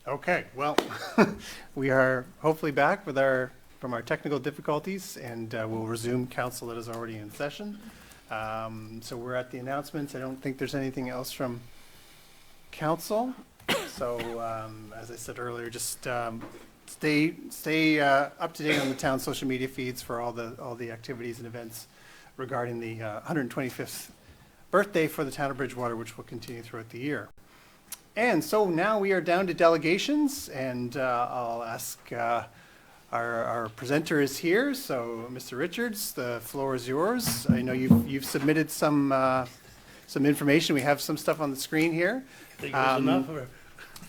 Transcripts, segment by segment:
Okay, well, we are hopefully back with from our technical difficulties, and we'll resume council that is already in session. So we're at the announcements. I don't think there's anything else from council. So as I said earlier, just stay up to date on the town social media feeds for all the activities and events regarding the 125th birthday for the town of Bridgewater, which will continue throughout the year. And so now we are down to delegations, and I'll ask our presenter is here. So, Mr. Richards, the floor is yours. I know you've submitted some information. We have some stuff on the screen here. I think there's enough of it.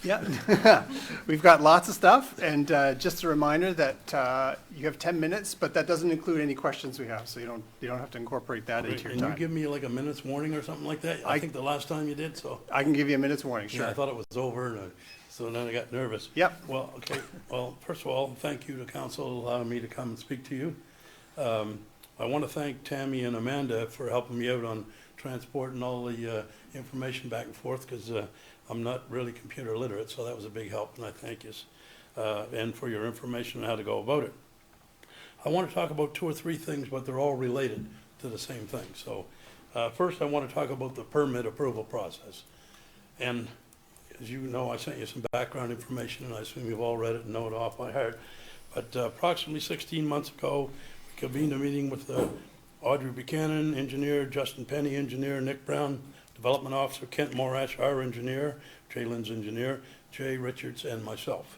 Yeah, we've got lots of stuff, and just a reminder that you have 10 minutes, but that doesn't include any questions we have, so you don't have to incorporate that into your Can time. you give me like a minute's warning or something like that? I think the last time you did, so. I can give you a minute's warning, sure. Yeah, I thought it was over, and so then I got nervous. Yep. Well, okay. Well, first of all, thank you to council allowing me to come and speak to you. I want to thank Tammy and Amanda for helping me out on transporting all the information back and forth, because I'm not really computer literate, so that was a big help, and I thank you. And for your information on how to go about it. I want to talk about 2 or 3 things, but they're all related to the same thing. So first I want to talk about the permit approval process. And as you know, I sent you some background information, and I assume you've all read it and know it off by heart. But approximately 16 months ago, we convened a meeting with Audrey Buchanan, engineer, Justin Penny, engineer, Nick Brown, Development Officer, Kent Morash, our engineer, Jay Lynn's engineer, Jay Richards, and myself.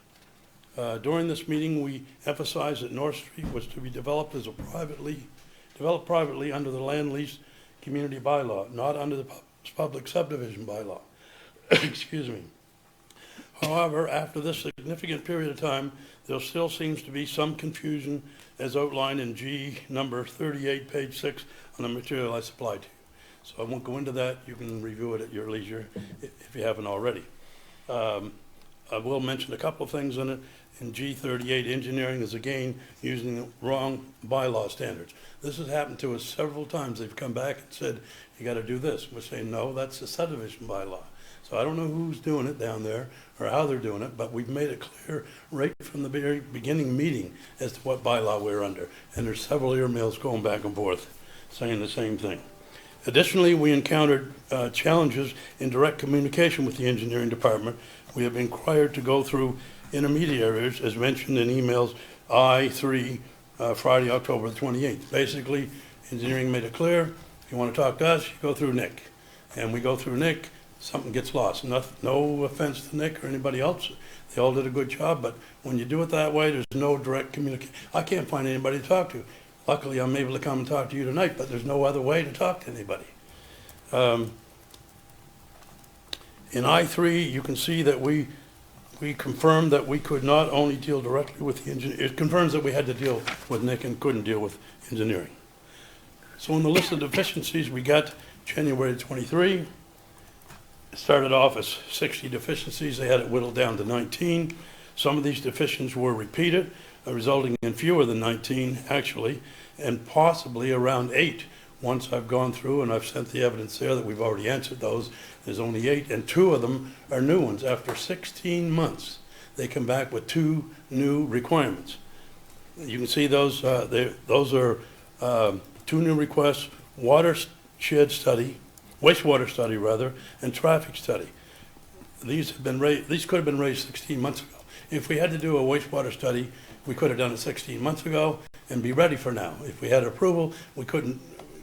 During this meeting, we emphasized that North Street was to be developed as developed privately under the land lease community bylaw, not under the public subdivision bylaw. Excuse me. However, after this significant period of time, there still seems to be some confusion as outlined in G number 38, page 6 on the material I supplied to you. So I won't go into that. You can review it at your leisure if you haven't already. I will mention a couple of things in it. In G38, engineering is again using the wrong bylaw standards. This has happened to us several times. They've come back and said, you got to do this. We're saying, no, that's the subdivision bylaw. So I don't know who's doing it down there or how they're doing it, but we've made it clear right from the very beginning meeting as to what bylaw we're under. And there's several emails going back and forth saying the same thing. Additionally, we encountered challenges in direct communication with the engineering department. We have been required to go through intermediaries, as mentioned in emails I-3, Friday, October the 28th. Basically, engineering made it clear, if you want to talk to us, you go through Nick. And we go through Nick, something gets lost. No offense to Nick or anybody else. They all did a good job, but when you do it that way, there's no direct communication. I can't find anybody to talk to. Luckily, I'm able to come and talk to you tonight, but there's no other way to talk to anybody. In I-3, you can see that we confirmed that we could not only deal directly with the engineer. It confirms that we had to deal with Nick and couldn't deal with engineering. So in the list of deficiencies, we got January 23. It started off as 60 deficiencies. They had it whittled down to 19. Some of these deficiencies were repeated, resulting in fewer than 19, actually, and possibly around 8. Once I've gone through and I've sent the evidence there that we've already answered those, there's only 8, and 2 of them are new ones. After 16 months, they come back with 2 new requirements. You can see those, those are 2 new requests: watershed study, wastewater study rather, and traffic study. These have been raised, these could have been raised 16 months ago. If we had to do a wastewater study, we could have done it 16 months ago and be ready for now. If we had approval, we couldn't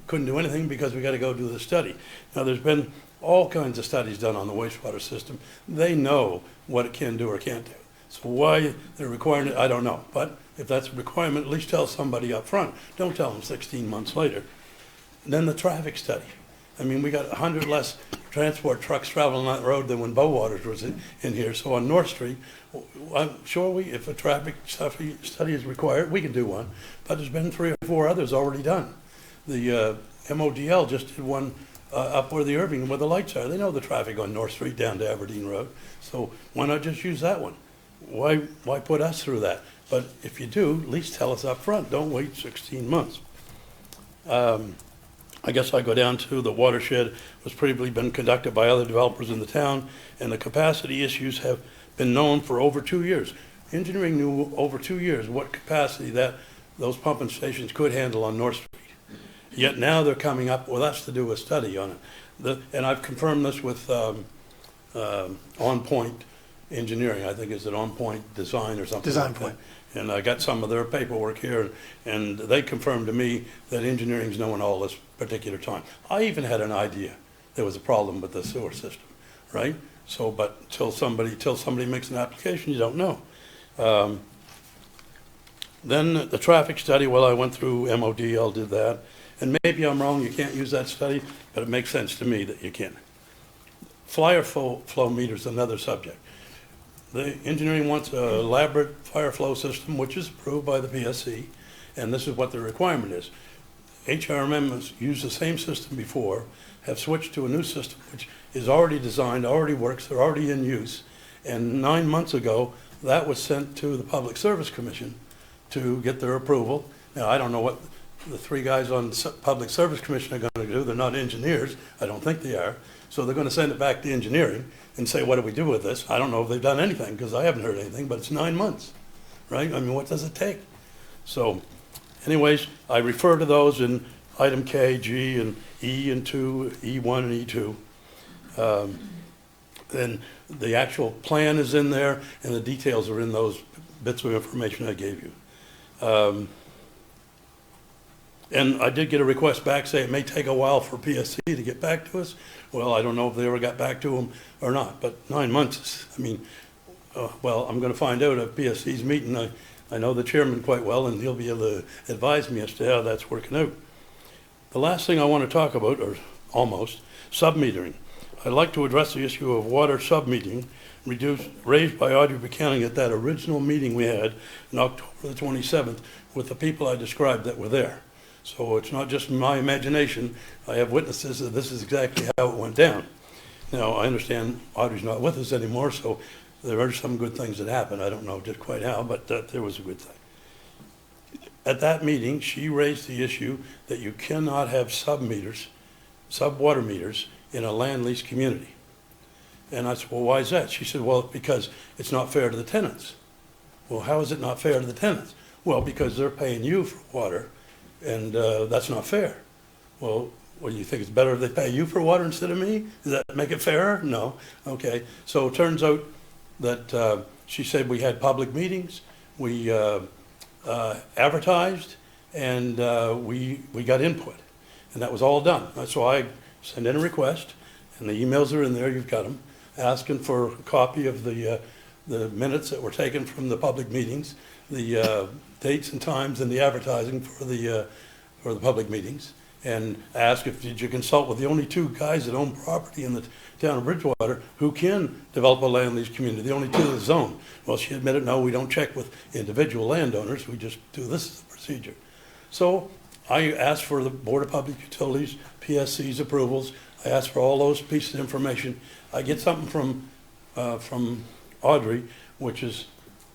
do anything because we got to go do the study. Now, there's been all kinds of studies done on the wastewater system. They know what it can do or can't do. So why they're requiring it, I don't know. But if that's a requirement, at least tell somebody up front. Don't tell them 16 months later. And then the traffic study. I mean, we got 100 less transport trucks traveling that road than when Bowaters was in here. So on North Street, I'm sure if a traffic study is required, we can do one. But there's been 3 or 4 others already done. The MODL just did one up where the Irving, where the lights are. They know the traffic on North Street down to Aberdeen Road. So why not just use that one? Why put us through that? But if you do, at least tell us up front. Don't wait 16 months. I guess I go down to the watershed was previously been conducted by other developers in the town, and the capacity issues have been known for over 2 years. Engineering knew over 2 years what capacity that those pumping stations could handle on North Street. Yet now they're coming up with us to do a study on it. And I've confirmed this with On Point Engineering, I think is it On Point Design or something Design like Point. that. And I got some of their paperwork here, and they confirmed to me that engineering's knowing all this particular time. I even had an idea there was a problem with the sewer system, right? So, but till somebody makes an application, you don't know. Then the traffic study, well, I went through MODL, did that. And maybe I'm wrong, you can't use that study, but it makes sense to me that you can. Flyer flow meter is another subject. The engineering wants an elaborate fire flow system, which is approved by the PSC, and this is what the requirement is. HRMM has used the same system before, have switched to a new system, which is already designed, already works, they're already in use. And 9 months ago, that was sent to the Public Service Commission to get their approval. Now, I don't know what the three guys on the Public Service Commission are going to do. They're not engineers. I don't think they are. So they're going to send it back to engineering and say, what do we do with this? I don't know if they've done anything because I haven't heard anything, but it's 9 months, right? I mean, what does it take? So anyways, I refer to those in item K, G, and E and 2, E1 and E2. And the actual plan is in there and the details are in those bits of information I gave you. And I did get a request back saying it may take a while for PSC to get back to us. Well, I don't know if they ever got back to them or not, but 9 months is, I mean, well, I'm going to find out at PSC's meeting. I know the chairman quite well, and he'll be able to advise me as to how that's working out. The last thing I want to talk about, or almost, submetering. I'd like to address the issue of water submetering raised by Audrey Buchanan at that original meeting we had on October the 27th with the people I described that were there. So it's not just my imagination. I have witnesses that this is exactly how it went down. Now, I understand Audrey's not with us anymore, so there are some good things that happened. I don't know just quite how, but there was a good thing. At that meeting, she raised the issue that you cannot have sub-water meters in a land lease community. And I said, well, why is that? She said, well, because it's not fair to the tenants. Well, how is it not fair to the tenants? Well, because they're paying you for water, and that's not fair. Well, what do you think? It's better if they pay you for water instead of me? Does that make it fairer? No. Okay. So it turns out that she said we had public meetings, we advertised, and we got input. And that was all done. So I sent in a request, and the emails are in there, you've got them, asking for a copy of the minutes that were taken from the public meetings, the dates and times and the advertising for the public meetings, and ask if did you consult with the only two guys that own property in the town of Bridgewater who can develop a land lease community, the only two in the zone. Well, she admitted, no, we don't check with individual landowners, we just do this as a procedure. So I asked for the Board of Public Utilities, PSC's approvals. I asked for all those pieces of information. I get something from Audrey, which is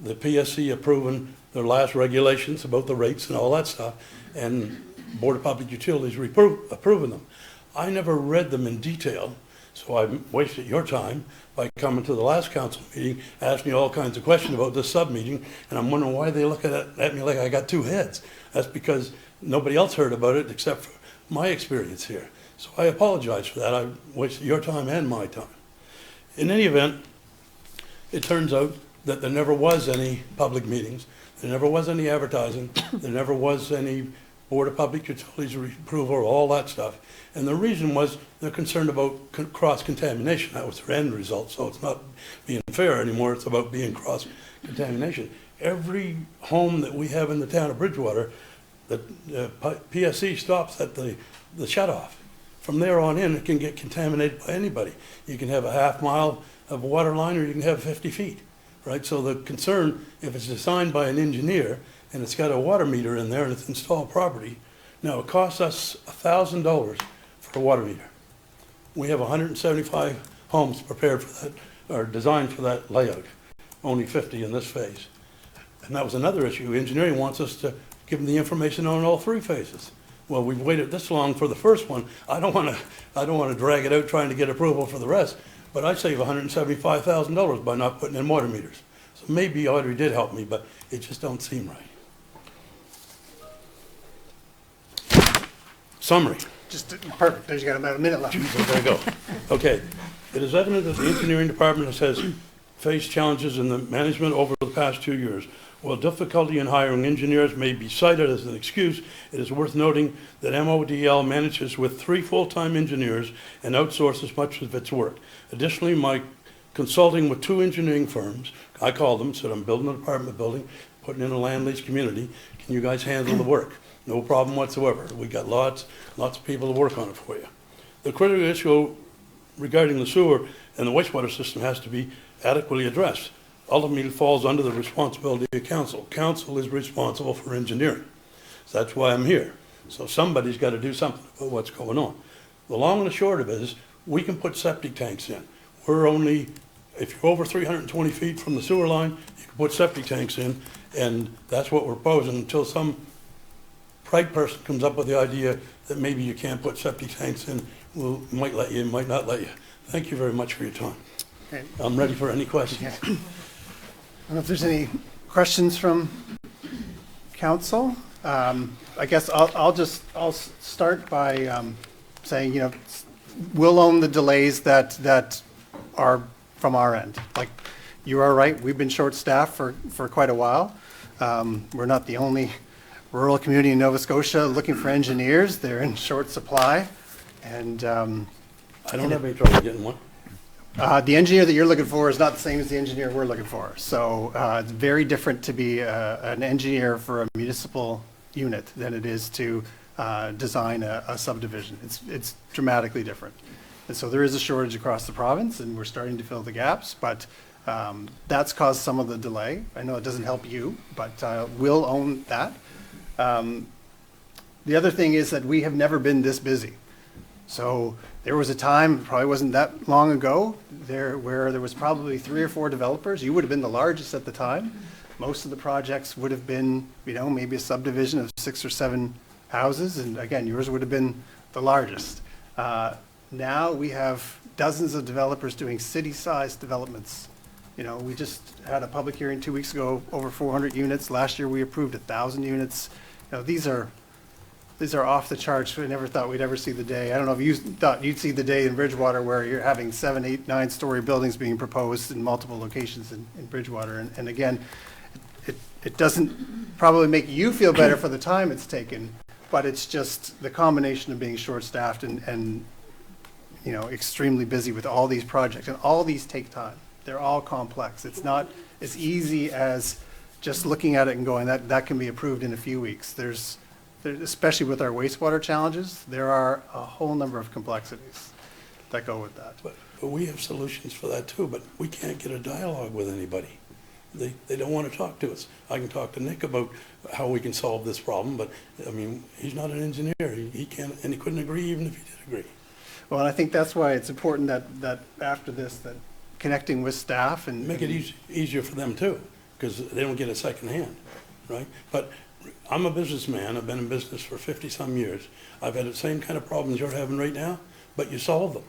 the PSC approving their last regulations about the rates and all that stuff, and Board of Public Utilities approving them. I never read them in detail, so I wasted your time by coming to the last council meeting, asking me all kinds of questions about this sub-meeting, and I'm wondering why they look at me like I got two heads. That's because nobody else heard about it except for my experience here. So I apologize for that. I wasted your time and my time. In any event, it turns out that there never was any public meetings, there never was any advertising, there never was any Board of Public Utilities approval, all that stuff. And the reason was they're concerned about cross-contamination. That was their end result. So it's not being fair anymore, it's about being cross-contamination. Every home that we have in the town of Bridgewater, the PSC stops at the shutoff. From there on in, it can get contaminated by anybody. You can have a half mile of water line or you can have 50 feet, right? So the concern, if it's designed by an engineer and it's got a water meter in there and it's installed property, now it costs us $1,000 for a water meter. We have 175 homes prepared for that, or designed for that layout, only 50 in this phase. And that was another issue. Engineering wants us to give them the information on all three phases. Well, we've waited this long for the first one. I don't want to drag it out trying to get approval for the rest, but I save $175,000 by not putting in water meters. So maybe Audrey did help me, but it just don't seem right. Summary. Just, perfect, there's you got about a minute left. There you go. Okay. It is evident that the engineering department has faced challenges in the management over the past 2 years. While difficulty in hiring engineers may be cited as an excuse, it is worth noting that MODL manages with 3 full-time engineers and outsources much of its work. Additionally, my consulting with 2 engineering firms, I called them, said I'm building an apartment building, putting in a land lease community. Can you guys handle the work? No problem whatsoever. We got lots of people to work on it for you. The critical issue regarding the sewer and the wastewater system has to be adequately addressed. Ultimately, it falls under the responsibility of council. Council is responsible for engineering. So that's why I'm here. So somebody's got to do something about what's going on. The long and the short of it is, we can put septic tanks in. We're only, if you're over 320 feet from the sewer line, you can put septic tanks in, and that's what we're proposing until some bright person comes up with the idea that maybe you can't put septic tanks in. We might let you, might not let you. Thank you very much for your time. Okay. I'm ready for any questions. Yeah. I don't know if there's any questions from council. I guess I'll start by saying, you know, we'll own the delays that are from our end. Like, you are right, we've been short-staffed for quite a while. We're not the only rural community in Nova Scotia looking for engineers. They're in short supply. And I don't have any trouble getting one. the engineer that you're looking for is not the same as the engineer we're looking for. So it's very different to be an engineer for a municipal unit than it is to design a subdivision. It's dramatically different. And so there is a shortage across the province, and we're starting to fill the gaps, but that's caused some of the delay. I know it doesn't help you, but we'll own that. The other thing is that we have never been this busy. So there was a time, probably wasn't that long ago, where there was probably 3 or 4 developers. You would have been the largest at the time. Most of the projects would have been, you know, maybe a subdivision of 6 or 7 houses, and again, yours would have been the largest. Now we have dozens of developers doing city-sized developments. You know, we just had a public hearing 2 weeks ago, over 400 units. Last year we approved 1,000 units. You know, these are off the charts. We never thought we'd ever see the day. I don't know if you thought you'd see the day in Bridgewater where you're having 7, 8, 9-story buildings being proposed in multiple locations in Bridgewater. And again, it doesn't probably make you feel better for the time it's taken, but it's just the combination of being short-staffed and you know, extremely busy with all these projects. And all these take time. They're all complex. It's not as easy as just looking at it and going, that can be approved in a few weeks. There's especially with our wastewater challenges, there are a whole number of complexities that go with that. But we have solutions for that too, but we can't get a dialogue with anybody. They don't want to talk to us. I can talk to Nick about how we can solve this problem, but I mean, he's not an engineer. He can't, and he couldn't agree even if he did agree. Well, and I think that's why it's important that after this, that connecting with staff and Make it easier for them too, because they don't get it secondhand, right? But I'm a businessman. I've been in business for 50-some years. I've had the same kind of problems you're having right now, but you solve them.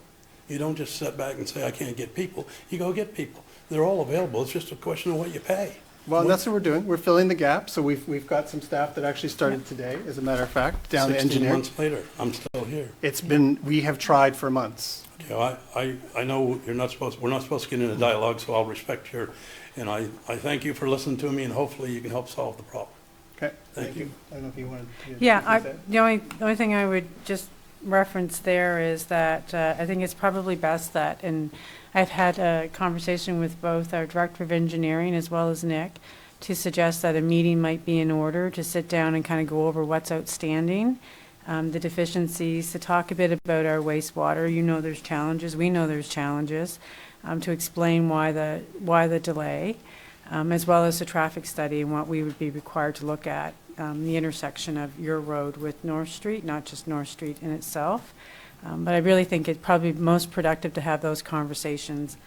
You don't just sit back and say, I can't get people. You go get people. They're all available. It's just a question of what you pay. Well, and that's what we're doing. We're filling the gap. So we've got some staff that actually started today, as a matter of fact, down the 16 engineering. months later, I'm still here. It's been, we have tried for months. You know, I know we're not supposed to get into dialogue, so I'll respect your, and I thank you for listening to me, and hopefully you can help solve the problem. Okay, Thank you. I don't know if you wanted to. Yeah, the only thing I would just reference there is that I think it's probably best that, and I've had a conversation with both our Director of Engineering as well as Nick to suggest that a meeting might be in order to sit down and kind of go over what's outstanding, the deficiencies, to talk a bit about our wastewater. You know there's challenges, we know there's challenges, to explain why the delay. As well as the traffic study and what we would be required to look at, the intersection of your road with North Street, not just North Street in itself. But I really think it's probably most productive to have those conversations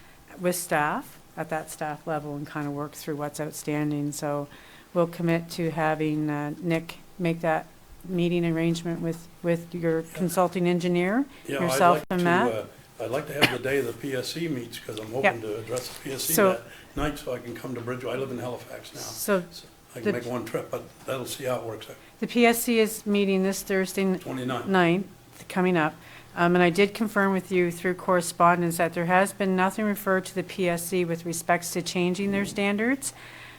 with staff at that staff level and kind of work through what's outstanding. So we'll commit to having Nick make that meeting arrangement with your consulting engineer, Yeah, yourself I'd and Matt. I'd like to have the day the PSC meets, because I'm hoping to address the PSC So- that night, so I can come to Bridgewater. I live in Halifax now. So So I the- can make one trip, but that'll see how it works out. the PSC is meeting this Thursday 29. night, coming up. And I did confirm with you through correspondence that there has been nothing referred to the PSC with respects to changing their standards.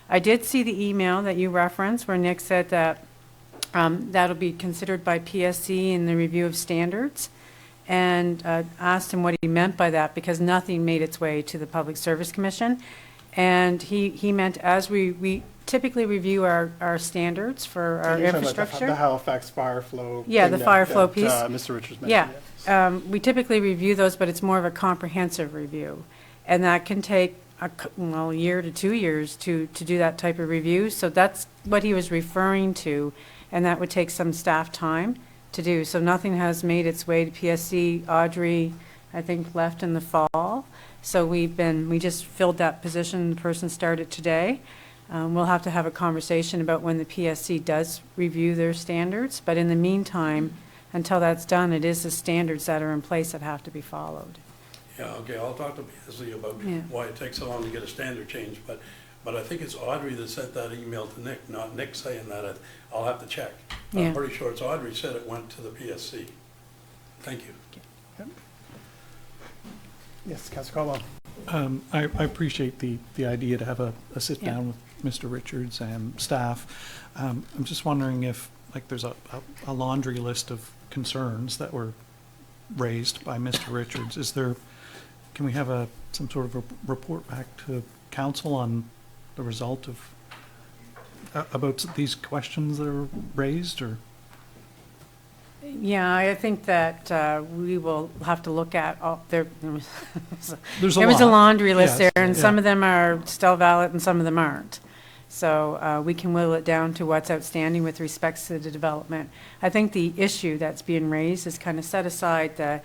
I did see the email that you referenced where Nick said that that'll be considered by PSC in the review of standards, and asked him what he meant by that, because nothing made its way to the Public Service Commission. And he meant, as we typically review our standards for our You're talking about infrastructure. The Halifax fire flow. Yeah, thing the that- fire flow that, piece. Mr. Richards mentioned. Yeah, yes. we typically review those, but it's more of a comprehensive review. And that can take, a year to 2 years to do that type of review. So that's what he was referring to, and that would take some staff time to do. So nothing has made its way to PSC. Audrey, I think, left in the fall. So we just filled that position. The person started today. We'll have to have a conversation about when the PSC does review their standards. But in the meantime, until that's done, it is the standards that are in place that have to be followed. Yeah, okay, I'll talk to PSC about Yeah. why it takes so long to get a standard change, but I think it's Audrey that sent that email to Nick, not Nick saying that. I'll have to check. But Yeah. I'm pretty sure it's Audrey said it went to the PSC. Thank you. Yes, Councilor Caldwell. I appreciate the idea to have a Yeah. sit-down with Mr. Richards and staff. I'm just wondering if, like, there's a laundry list of concerns that were raised by Mr. Richards. Can we have some sort of a report back to council on the result of, about these questions that are raised, or? Yeah, I think that we will have to look at, there There's was a laundry list Yes, there, and some yeah. of them are still valid and some of them aren't. So we can whittle it down to what's outstanding with respects to the development. I think the issue that's being raised is kind of set aside the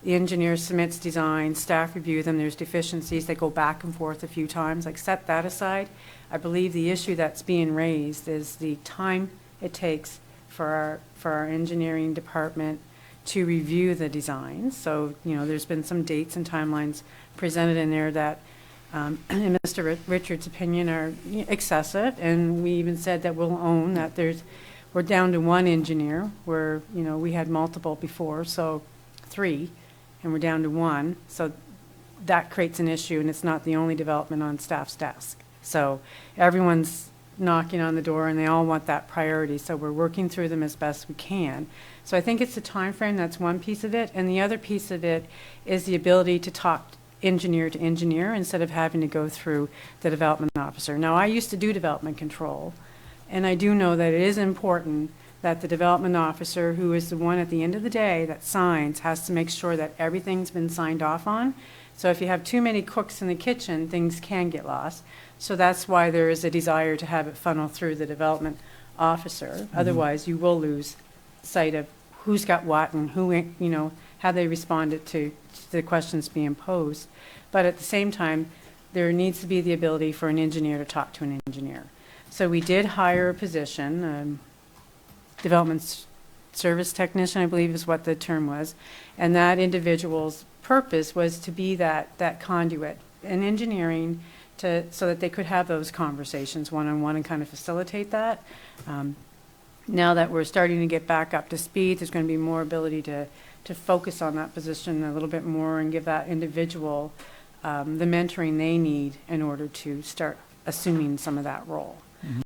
engineer submits designs, staff review them, there's deficiencies, they go back and forth a few times, like set that aside. I believe the issue that's being raised is the time it takes for our engineering department to review the designs. So, there's been some dates and timelines presented in there that, in Mr. Richards' opinion, are excessive, and we even said that we'll own that we're down to one engineer, where, we had multiple before, so 3, and we're down to 1. So that creates an issue, and it's not the only development on staff's desk. So everyone's knocking on the door, and they all want that priority, so we're working through them as best we can. So I think it's the time frame. That's one piece of it, and the other piece of it is the ability to talk engineer to engineer instead of having to go through the development officer. Now, I used to do development control, and I do know that it is important that the development officer, who is the one at the end of the day that signs, has to make sure that everything's been signed off on. So if you have too many cooks in the kitchen, things can get lost. So that's why there is a desire to have it funnel through the development officer. Otherwise, you will lose sight of who's got what and who, how they responded to the questions being posed. But at the same time, there needs to be the ability for an engineer to talk to an engineer. So we did hire a position, development service technician, I believe is what the term was, and that individual's purpose was to be that conduit in engineering so that they could have those conversations one-on-one and kind of facilitate that. Now that we're starting to get back up to speed, there's going to be more ability to focus on that position a little bit more and give that individual the mentoring they need in order to start assuming some of that role.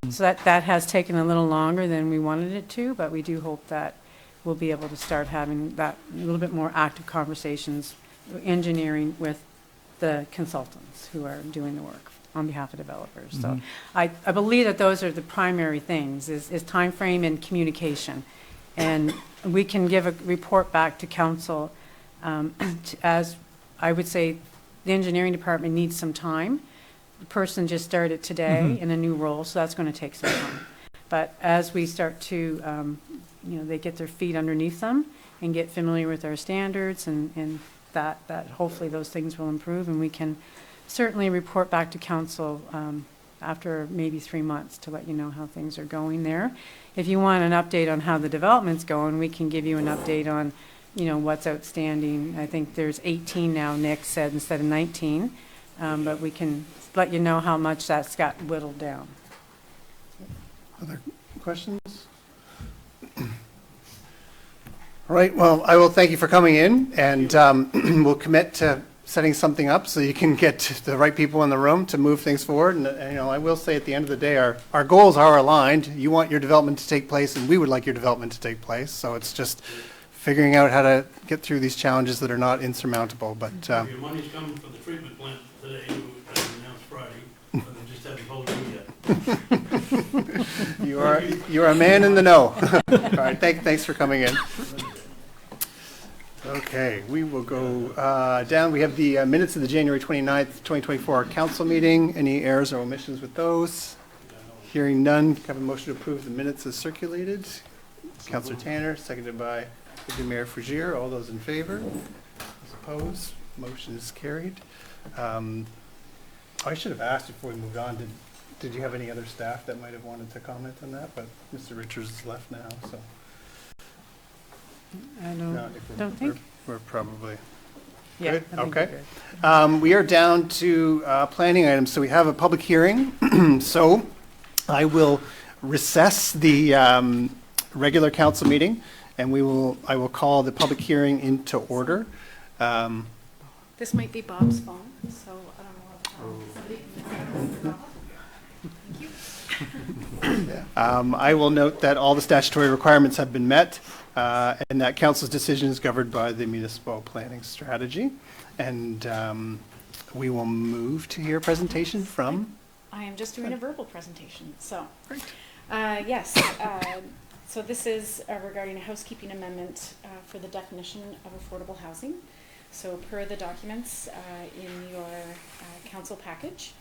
So that has taken a little longer than we wanted it to, but we do hope that we'll be able to start having that a little bit more active conversations, engineering with the consultants who are doing the work on behalf of developers. So I believe that those are the primary things, is time frame and communication. And we can give a report back to council as I would say the engineering department needs some time. The person just started today in a new role, so that's going to take some time. But as we start to, they get their feet underneath them and get familiar with our standards, and that hopefully those things will improve, and we can certainly report back to council after maybe 3 months to let you know how things are going there. If you want an update on how the development's going, we can give you an update on, what's outstanding. I think there's 18 now, Nick said, instead of 19. But we can let you know how much that's got whittled down. Other questions? All right, well, I will thank you for coming in, and we'll commit to setting something up so you can get the right people in the room to move things forward. And I will say at the end of the day, our goals are aligned. You want your development to take place, and we would like your development to take place. So it's just figuring out how to get through these challenges that are not insurmountable. But Your money's coming for the treatment plant today, as announced Friday, but they just haven't told you yet. you are a man in the know. All right, thanks for coming in. Okay, we will go down. We have the minutes of the January 29th, 2024 council meeting. Any errors or omissions with those? Hearing none, can I have a motion to approve the minutes as circulated? Councillor Tanner, seconded by Deputy Mayor Frugier. All those in favor? Those opposed? Motion is carried. I should have asked before we moved on, did you have any other staff that might have wanted to comment on that? But Mr. Richards is left now, so. I No, if we're- don't think. We're probably Yeah, good? I think we're Okay. good. We are down to planning items. So we have a public hearing. So I will recess the regular council meeting, and I will call the public hearing into order. This might be Bob's phone, so I don't know if somebody can. I will note that all the statutory requirements have been met, and that council's decision is governed by the municipal planning strategy. And we will move to hear a presentation from. I am just doing a verbal presentation, so. Yes, so this is regarding a housekeeping amendment for the definition of affordable housing. So per the documents in your council package,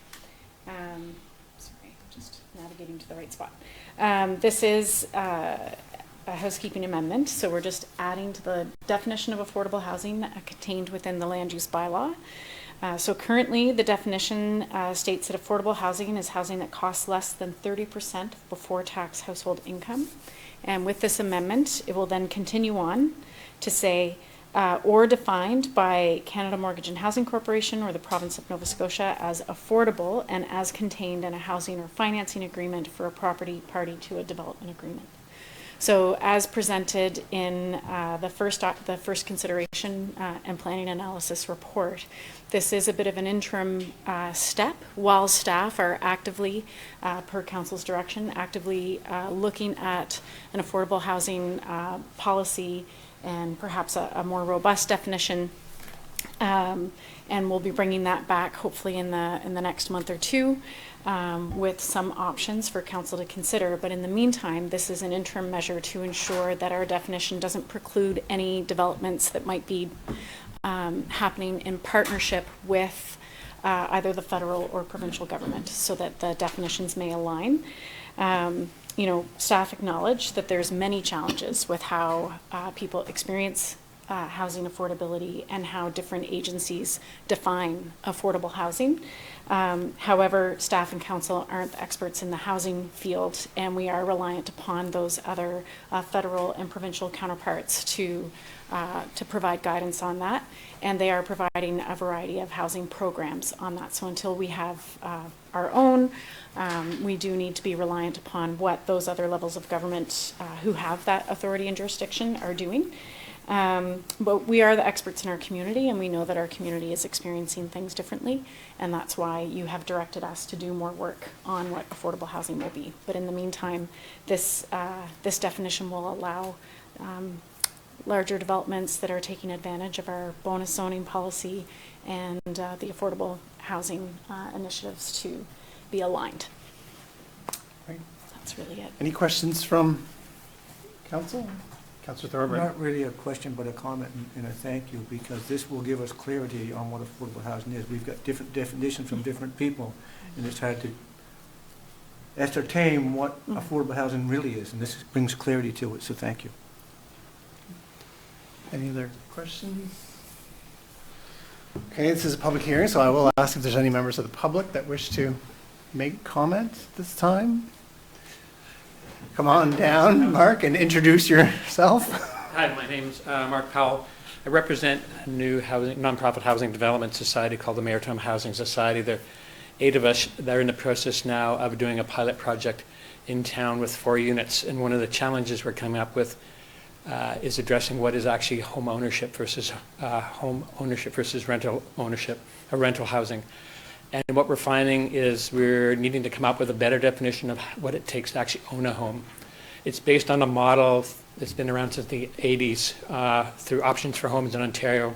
sorry, just navigating to the right spot. This is a housekeeping amendment, so we're just adding to the definition of affordable housing contained within the land use bylaw. So currently, the definition states that affordable housing is housing that costs less than 30% of before tax household income. And with this amendment, it will then continue on to say, or defined by Canada Mortgage and Housing Corporation or the province of Nova Scotia as affordable and as contained in a housing or financing agreement for a property party to a development agreement. So as presented in the first consideration and planning analysis report, this is a bit of an interim step while staff are actively, per council's direction, actively looking at an affordable housing policy and perhaps a more robust definition. And we'll be bringing that back hopefully in the next month or two with some options for council to consider. But in the meantime, this is an interim measure to ensure that our definition doesn't preclude any developments that might be happening in partnership with either the federal or provincial government, so that the definitions may align. Staff acknowledge that there's many challenges with how people experience housing affordability and how different agencies define affordable housing. However, staff and council aren't the experts in the housing field, and we are reliant upon those other federal and provincial counterparts to provide guidance on that. And they are providing a variety of housing programs on that. So until we have our own, we do need to be reliant upon what those other levels of government who have that authority and jurisdiction are doing. But we are the experts in our community, and we know that our community is experiencing things differently, and that's why you have directed us to do more work on what affordable housing will be. But in the meantime, this definition will allow larger developments that are taking advantage of our bonus zoning policy and the affordable housing initiatives to be aligned. Right. That's really it. Any questions from council? Councillor Thorburn? Not really a question, but a comment and a thank you, because this will give us clarity on what affordable housing is. We've got different definitions from different people, and it's hard to ascertain what affordable housing really is, and this brings clarity to it, so thank you. Any other questions? Okay, this is a public hearing, so I will ask if there's any members of the public that wish to make comment this time. Come on down, Mark, and introduce yourself. Hi, my name's Mark Powell. I represent a new nonprofit housing development society called the Maritime Housing Society. There are 8 of us that are in the process now of doing a pilot project in town with 4 units. And one of the challenges we're coming up with is addressing what is actually home ownership versus rental ownership, or rental housing. And what we're finding is we're needing to come up with a better definition of what it takes to actually own a home. It's based on a model that's been around since the 80s through Options for Homes in Ontario.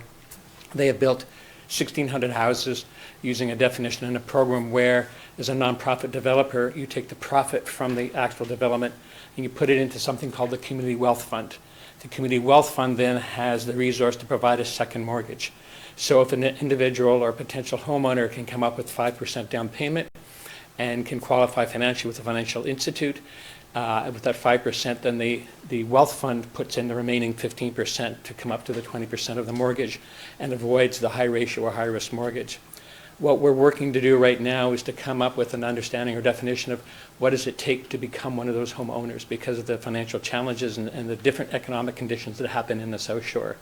They have built 1,600 houses using a definition and a program where, as a nonprofit developer, you take the profit from the actual development and you put it into something called the Community Wealth Fund. The Community Wealth Fund then has the resource to provide a second mortgage. So if an individual or potential homeowner can come up with 5% down payment and can qualify financially with a financial institute, with that 5%, then the wealth fund puts in the remaining 15% to come up to the 20% of the mortgage and avoids the high ratio or high risk mortgage. What we're working to do right now is to come up with an understanding or definition of what does it take to become one of those homeowners because of the financial challenges and the different economic conditions that happen in the South Shore.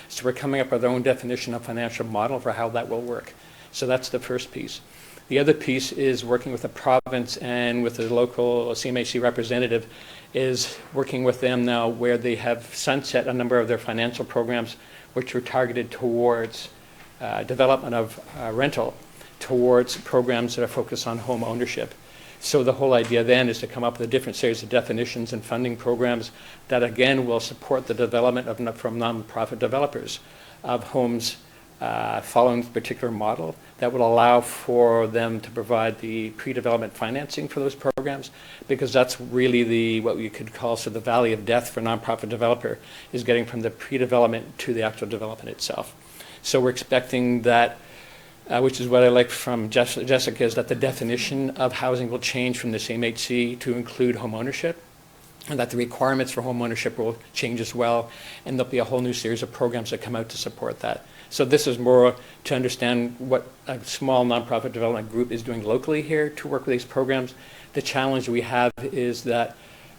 So we're coming up with our own definition of financial model for how that will work. So that's the first piece. The other piece is working with the province and with the local CMHC representative is working with them now where they have sunset a number of their financial programs which were targeted towards development of rental, towards programs that are focused on home ownership. So the whole idea then is to come up with a different series of definitions and funding programs that again will support the development from nonprofit developers of homes following a particular model that would allow for them to provide the pre-development financing for those programs, because that's really what you could call the valley of death for a nonprofit developer, is getting from the pre-development to the actual development itself. So we're expecting that, which is what I like from Jessica, is that the definition of housing will change from the CMHC to include home ownership, and that the requirements for home ownership will change as well, and there'll be a whole new series of programs that come out to support that. So this is more to understand what a small nonprofit development group is doing locally here to work with these programs. The challenge we have is that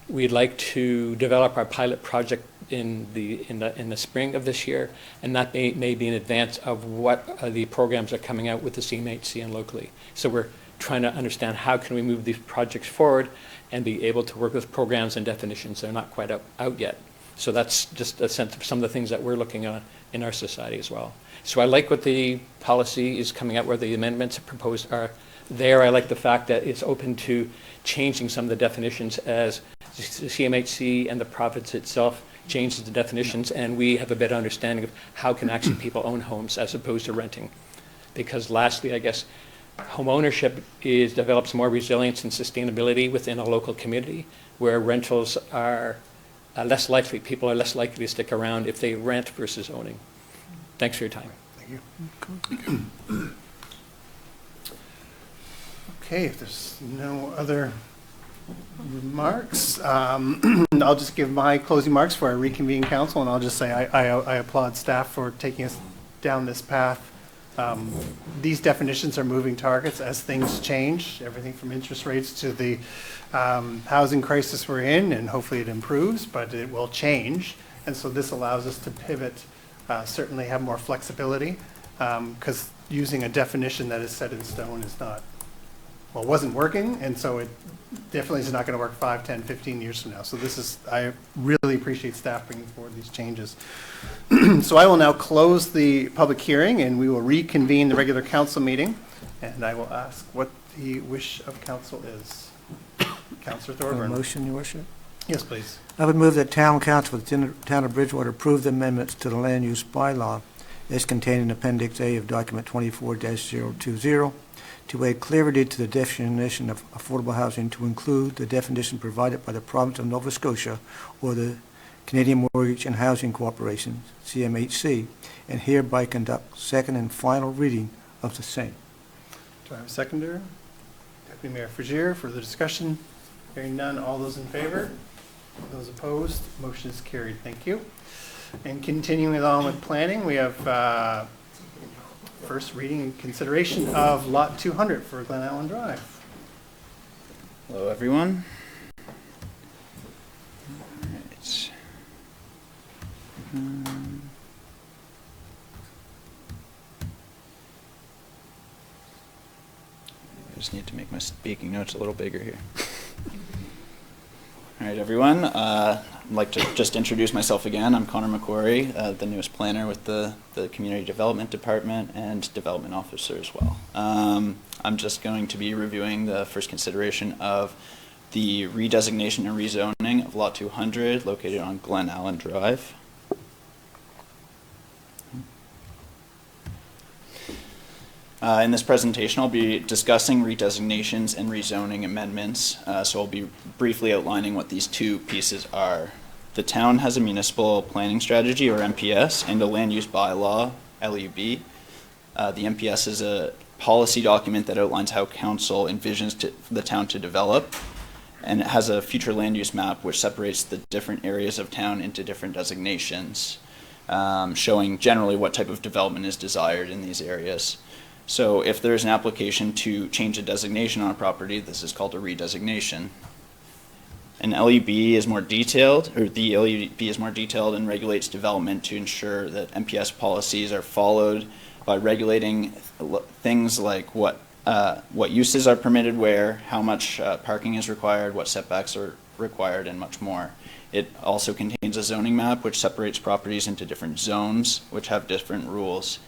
we'd like to develop our pilot project in the spring of this year, and that may be in advance of what the programs are coming out with the CMHC and locally. So we're trying to understand how can we move these projects forward and be able to work with programs and definitions that are not quite out yet. So that's just a sense of some of the things that we're looking at in our society as well. So I like what the policy is coming out, where the amendments proposed are there. I like the fact that it's open to changing some of the definitions as the CMHC and the province itself changes the definitions, and we have a better understanding of how can actually people own homes as opposed to renting. Because lastly, I guess, home ownership develops more resilience and sustainability within a local community, where rentals are less likely, people are less likely to stick around if they rent versus owning. Thanks for your time. Thank you. Okay, if there's no other remarks, I'll just give my closing remarks before I reconvene council, and I'll just say I applaud staff for taking us down this path. These definitions are moving targets as things change, everything from interest rates to the housing crisis we're in, and hopefully it improves, but it will change. And so this allows us to pivot, certainly have more flexibility, because using a definition that is set in stone is not, well, wasn't working, and so it definitely is not going to work 5, 10, 15 years from now. So this is, I really appreciate staff bringing forward these changes. So I will now close the public hearing, and we will reconvene the regular council meeting, and I will ask what the wish of council is. Councillor A Thorburn. motion, Your Worship? Yes, please. I would move that Town Council of the Town of Bridgewater approve the amendments to the land use bylaw as contained in Appendix A of Document 24-020 to add clarity to the definition of affordable housing to include the definition provided by the Province of Nova Scotia or the Canadian Mortgage and Housing Corporation, CMHC, and hereby conduct second and final reading of the same. Do I have a seconder? Deputy Mayor Frazier, further discussion? Hearing none, all those in favor? Those opposed? Motion is carried. Thank you. And continuing on with planning, we have first reading and consideration of Lot 200 for Glen Allen Drive. Hello, everyone. Alright. I just need to make my speaking notes a little bigger here. All right, everyone. I'd like to just introduce myself again. I'm Connor McQuarrie, the newest planner with the Community Development Department and Development Officer as well. I'm just going to be reviewing the first consideration of the redesignation and rezoning of Lot 200 located on Glen Allen Drive. In this presentation, I'll be discussing redesignations and rezoning amendments, so I'll be briefly outlining what these two pieces are. The town has a municipal planning strategy, or MPS, and a land use bylaw, LUB. The MPS is a policy document that outlines how council envisions the town to develop, and it has a future land use map which separates the different areas of town into different designations, showing generally what type of development is desired in these areas. So if there's an application to change a designation on a property, this is called a redesignation. An LUB is more detailed, or the LUB is more detailed and regulates development to ensure that MPS policies are followed by regulating things like what uses are permitted where, how much parking is required, what setbacks are required, and much more. It also contains a zoning map which separates properties into different zones which have different rules.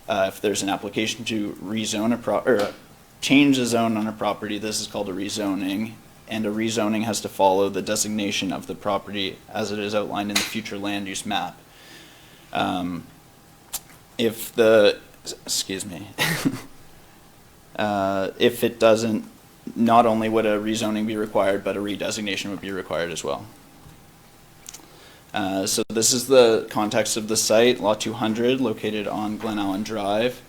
If there's an application to rezone change a zone on a property, this is called a rezoning, and a rezoning has to follow the designation of the property as it is outlined in the future land use map. If it doesn't, not only would a rezoning be required, but a redesignation would be required as well. So this is the context of the site, Lot 200, located on Glen Allen Drive.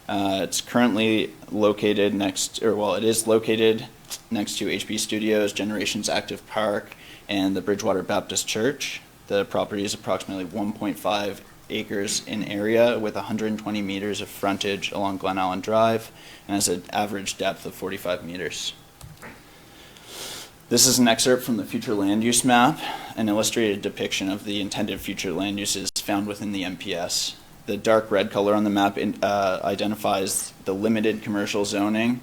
It's currently located it is located next to HB Studios, Generations Active Park, and the Bridgewater Baptist Church. The property is approximately 1.5 acres in area with 120 meters of frontage along Glen Allen Drive and has an average depth of 45 meters. This is an excerpt from the future land use map, an illustrated depiction of the intended future land uses found within the MPS. The dark red color on the map identifies the limited commercial designation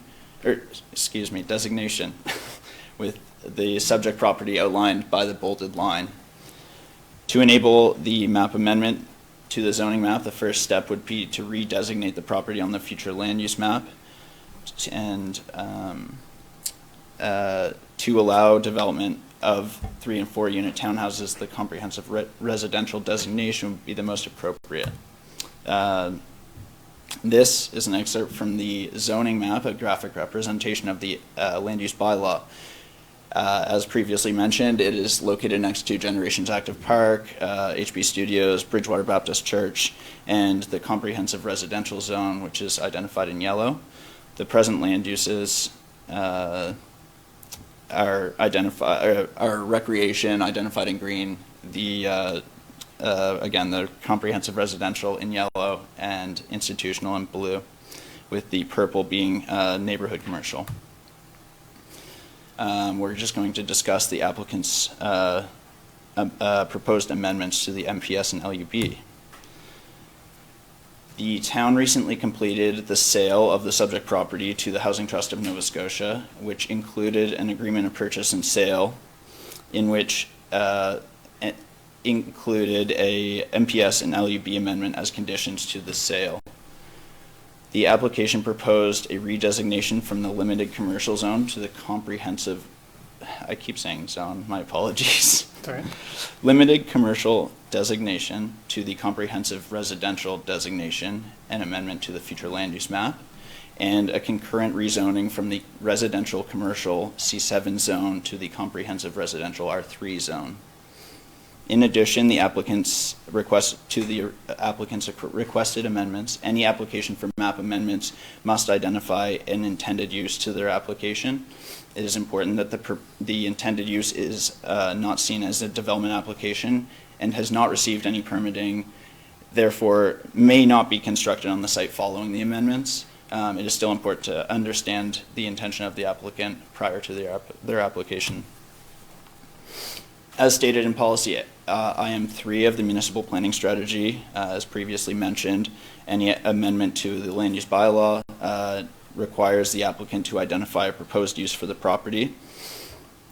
with the subject property outlined by the bolded line. To enable the map amendment to the zoning map, the first step would be to redesignate the property on the future land use map and to allow development of 3 and 4 unit townhouses. The comprehensive residential designation would be the most appropriate. This is an excerpt from the zoning map, a graphic representation of the land use bylaw. As previously mentioned, it is located next to Generations Active Park, HB Studios, Bridgewater Baptist Church, and the comprehensive residential zone, which is identified in yellow. The present land uses are recreation, identified in green, again, the comprehensive residential in yellow, and institutional in blue, with the purple being neighborhood commercial. We're just going to discuss the applicant's proposed amendments to the MPS and LUB. The town recently completed the sale of the subject property to the Housing Trust of Nova Scotia, which included an agreement of purchase and sale, in which included a MPS and LUB amendment as conditions to the sale. The application proposed a redesignation from the limited commercial zone to the comprehensive, I keep saying zone, my apologies. Sorry. Limited commercial designation to the comprehensive residential designation, an amendment to the future land use map, and a concurrent rezoning from the residential commercial C7 zone to the comprehensive residential R3 zone. In addition, the applicant's requested amendments, any application for map amendments must identify an intended use to their application. It is important that the intended use is not seen as a development application and has not received any permitting, therefore may not be constructed on the site following the amendments. It is still important to understand the intention of the applicant prior to their application. As stated in policy IM3 of the municipal planning strategy, as previously mentioned, any amendment to the land use bylaw requires the applicant to identify a proposed use for the property.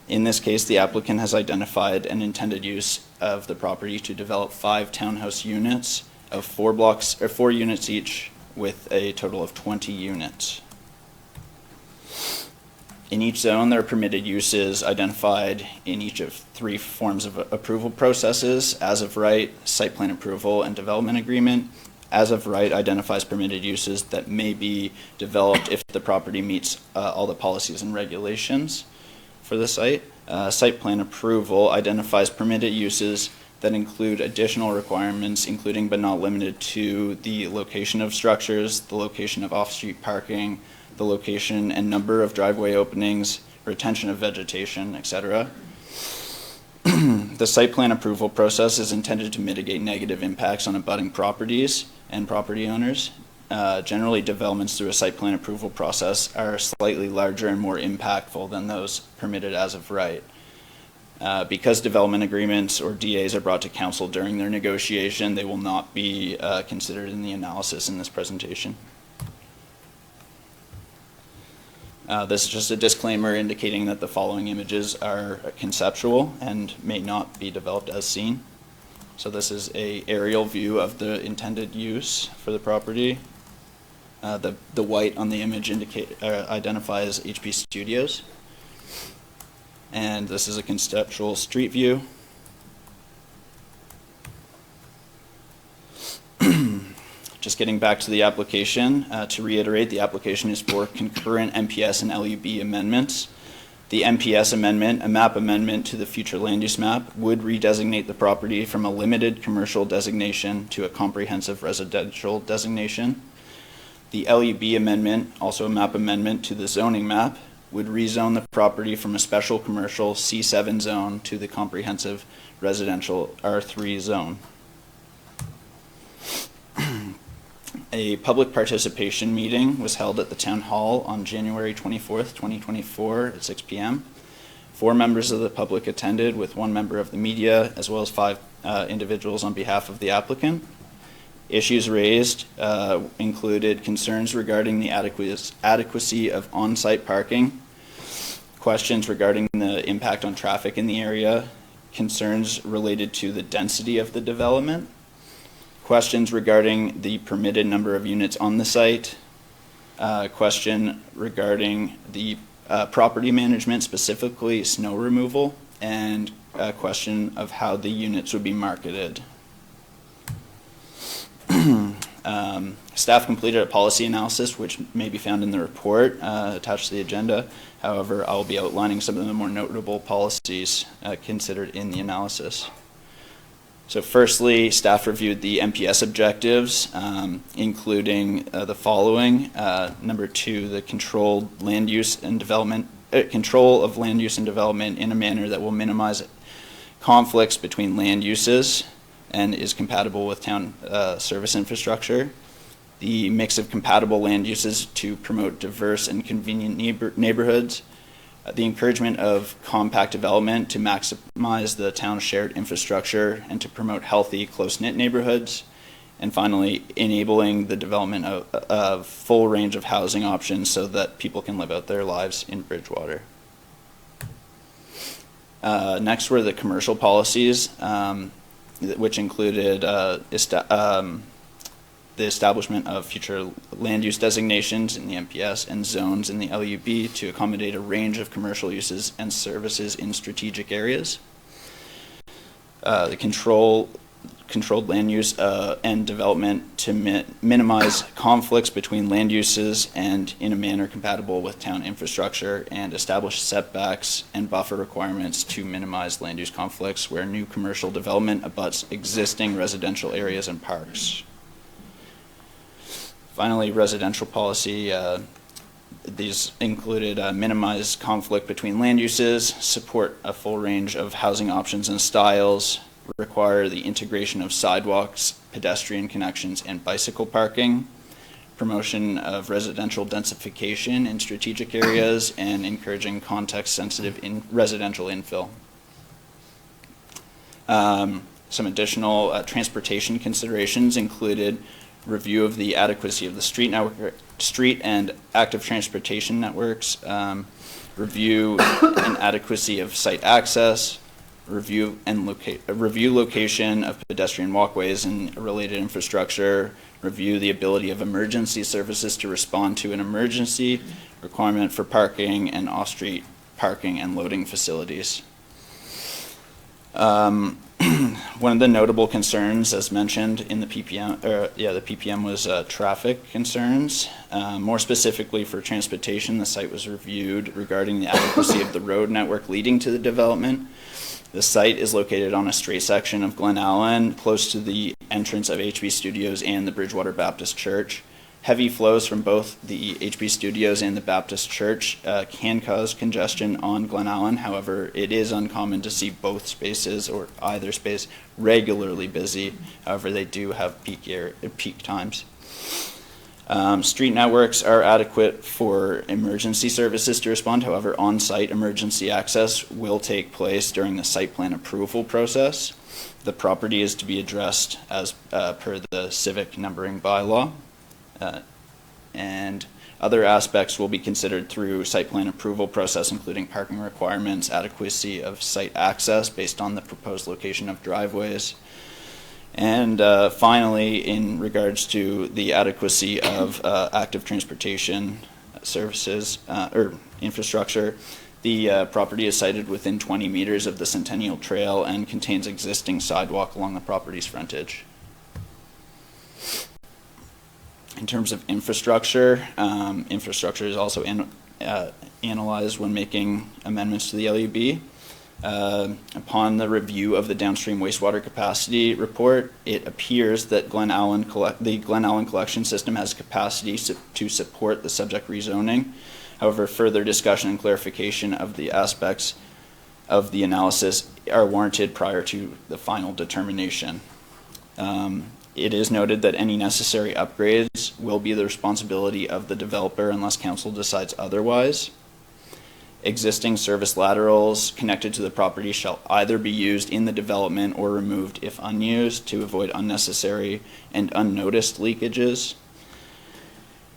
In this case, the applicant has identified an intended use of the property to develop 5 townhouse units of 4 blocks or 4 units each, with a total of 20 units. In each zone, there are permitted uses identified in each of 3 forms of approval processes: as of right, site plan approval, and development agreement. As of right identifies permitted uses that may be developed if the property meets all the policies and regulations for the site. Site plan approval identifies permitted uses that include additional requirements, including but not limited to the location of structures, the location of off-street parking, the location and number of driveway openings, retention of vegetation, etc. The site plan approval process is intended to mitigate negative impacts on abutting properties and property owners. Generally, developments through a site plan approval process are slightly larger and more impactful than those permitted as of right. Because development agreements or DAs are brought to council during their negotiation, they will not be considered in the analysis in this presentation. This is just a disclaimer indicating that the following images are conceptual and may not be developed as seen. So this is an aerial view of the intended use for the property. The white on the image identifies HP Studios. And this is a conceptual street view. Just getting back to the application, to reiterate, the application is for concurrent MPS and LUB amendments. The MPS amendment, a map amendment to the future land use map, would redesignate the property from a limited commercial designation to a comprehensive residential designation. The LUB amendment, also a map amendment to the zoning map, would rezone the property from a special commercial C7 zone to the comprehensive residential R3 zone. A public participation meeting was held at the Town Hall on January 24th, 2024 at 6 p.m. 4 members of the public attended, with 1 member of the media, as well as 5 individuals on behalf of the applicant. Issues raised included concerns regarding the adequacy of on-site parking, questions regarding the impact on traffic in the area, concerns related to the density of the development, questions regarding the permitted number of units on the site, question regarding the property management, specifically snow removal, and a question of how the units would be marketed. Staff completed a policy analysis, which may be found in the report attached to the agenda. However, I'll be outlining some of the more notable policies considered in the analysis. So firstly, staff reviewed the MPS objectives, including the following. Number 2, the controlled land use and development, control of land use and development in a manner that will minimize conflicts between land uses and is compatible with town service infrastructure. The mix of compatible land uses to promote diverse and convenient neighborhoods. The encouragement of compact development to maximize the town's shared infrastructure and to promote healthy, close-knit neighborhoods. And finally, enabling the development of a full range of housing options so that people can live out their lives in Bridgewater. Next were the commercial policies, which included the establishment of future land use designations in the MPS and zones in the LUB to accommodate a range of commercial uses and services in strategic areas. The controlled land use and development to minimize conflicts between land uses and in a manner compatible with town infrastructure, and establish setbacks and buffer requirements to minimize land use conflicts where new commercial development abuts existing residential areas and parks. Finally, residential policy, these included minimize conflict between land uses, support a full range of housing options and styles, require the integration of sidewalks, pedestrian connections, and bicycle parking, promotion of residential densification in strategic areas, and encouraging context-sensitive residential infill. Some additional transportation considerations included review of the adequacy of the street and active transportation networks, review and adequacy of site access, review location of pedestrian walkways and related infrastructure, review the ability of emergency services to respond to an emergency, requirement for parking and off-street parking and loading facilities. One of the notable concerns, as mentioned in the PPM, the PPM was traffic concerns. More specifically for transportation, the site was reviewed regarding the adequacy of the road network leading to the development. The site is located on a straight section of Glen Allen, close to the entrance of HB Studios and the Bridgewater Baptist Church. Heavy flows from both the HB Studios and the Baptist Church can cause congestion on Glen Allen. However, it is uncommon to see both spaces or either space regularly busy. However, they do have peak times. Street networks are adequate for emergency services to respond. However, on-site emergency access will take place during the site plan approval process. The property is to be addressed as per the civic numbering bylaw. And other aspects will be considered through site plan approval process, including parking requirements, adequacy of site access based on the proposed location of driveways. And finally, in regards to the adequacy of active transportation services or infrastructure, the property is sited within 20 meters of the Centennial Trail and contains existing sidewalk along the property's frontage. In terms of infrastructure, infrastructure is also analyzed when making amendments to the LUB. Upon the review of the downstream wastewater capacity report, it appears that the Glen Allen collection system has capacity to support the subject rezoning. However, further discussion and clarification of the aspects of the analysis are warranted prior to the final determination. It is noted that any necessary upgrades will be the responsibility of the developer unless council decides otherwise. Existing service laterals connected to the property shall either be used in the development or removed if unused to avoid unnecessary and unnoticed leakages.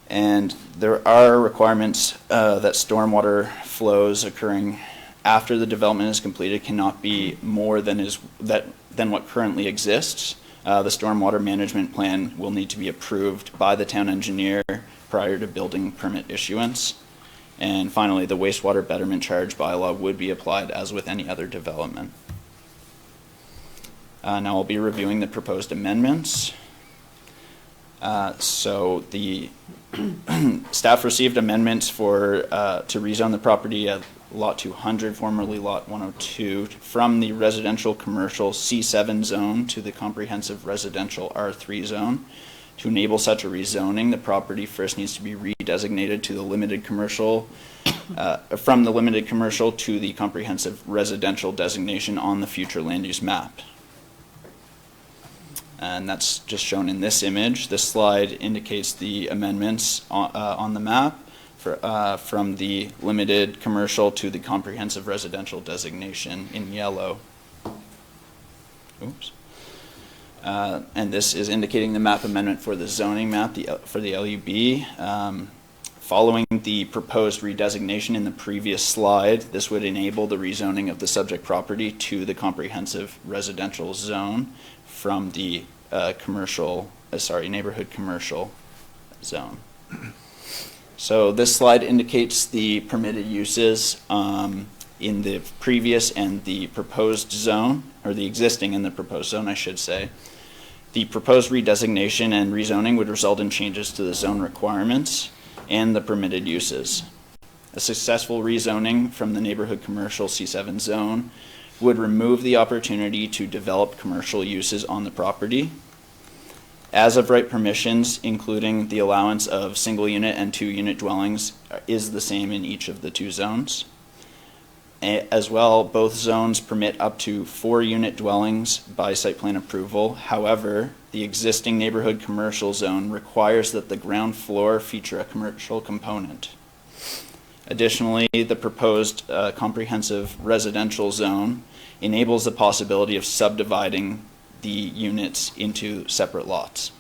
And there are requirements that stormwater flows occurring after the development is completed cannot be more than what currently exists. The stormwater management plan will need to be approved by the town engineer prior to building permit issuance. And finally, the wastewater betterment charge bylaw would be applied as with any other development. Now I'll be reviewing the proposed amendments. So the staff received amendments to rezone the property at Lot 200, formerly Lot 102, from the residential commercial C7 zone to the comprehensive residential R3 zone. To enable such a rezoning, the property first needs to be redesignated to the limited commercial, from the limited commercial to the comprehensive residential designation on the future land use map. And that's just shown in this image. This slide indicates the amendments on the map from the limited commercial to the comprehensive residential designation in yellow. Oops. And this is indicating the map amendment for the zoning map for the LUB. Following the proposed redesignation in the previous slide, this would enable the rezoning of the subject property to the comprehensive residential zone from the neighborhood commercial zone. So this slide indicates the permitted uses in the previous and the proposed zone, or the existing and the proposed zone, I should say. The proposed redesignation and rezoning would result in changes to the zone requirements and the permitted uses. A successful rezoning from the neighborhood commercial C7 zone would remove the opportunity to develop commercial uses on the property. As of right permissions, including the allowance of single unit and 2 unit dwellings, is the same in each of the 2 zones. As well, both zones permit up to 4 unit dwellings by site plan approval. However, the existing neighborhood commercial zone requires that the ground floor feature a commercial component. Additionally, the proposed comprehensive residential zone enables the possibility of subdividing the units into separate lots.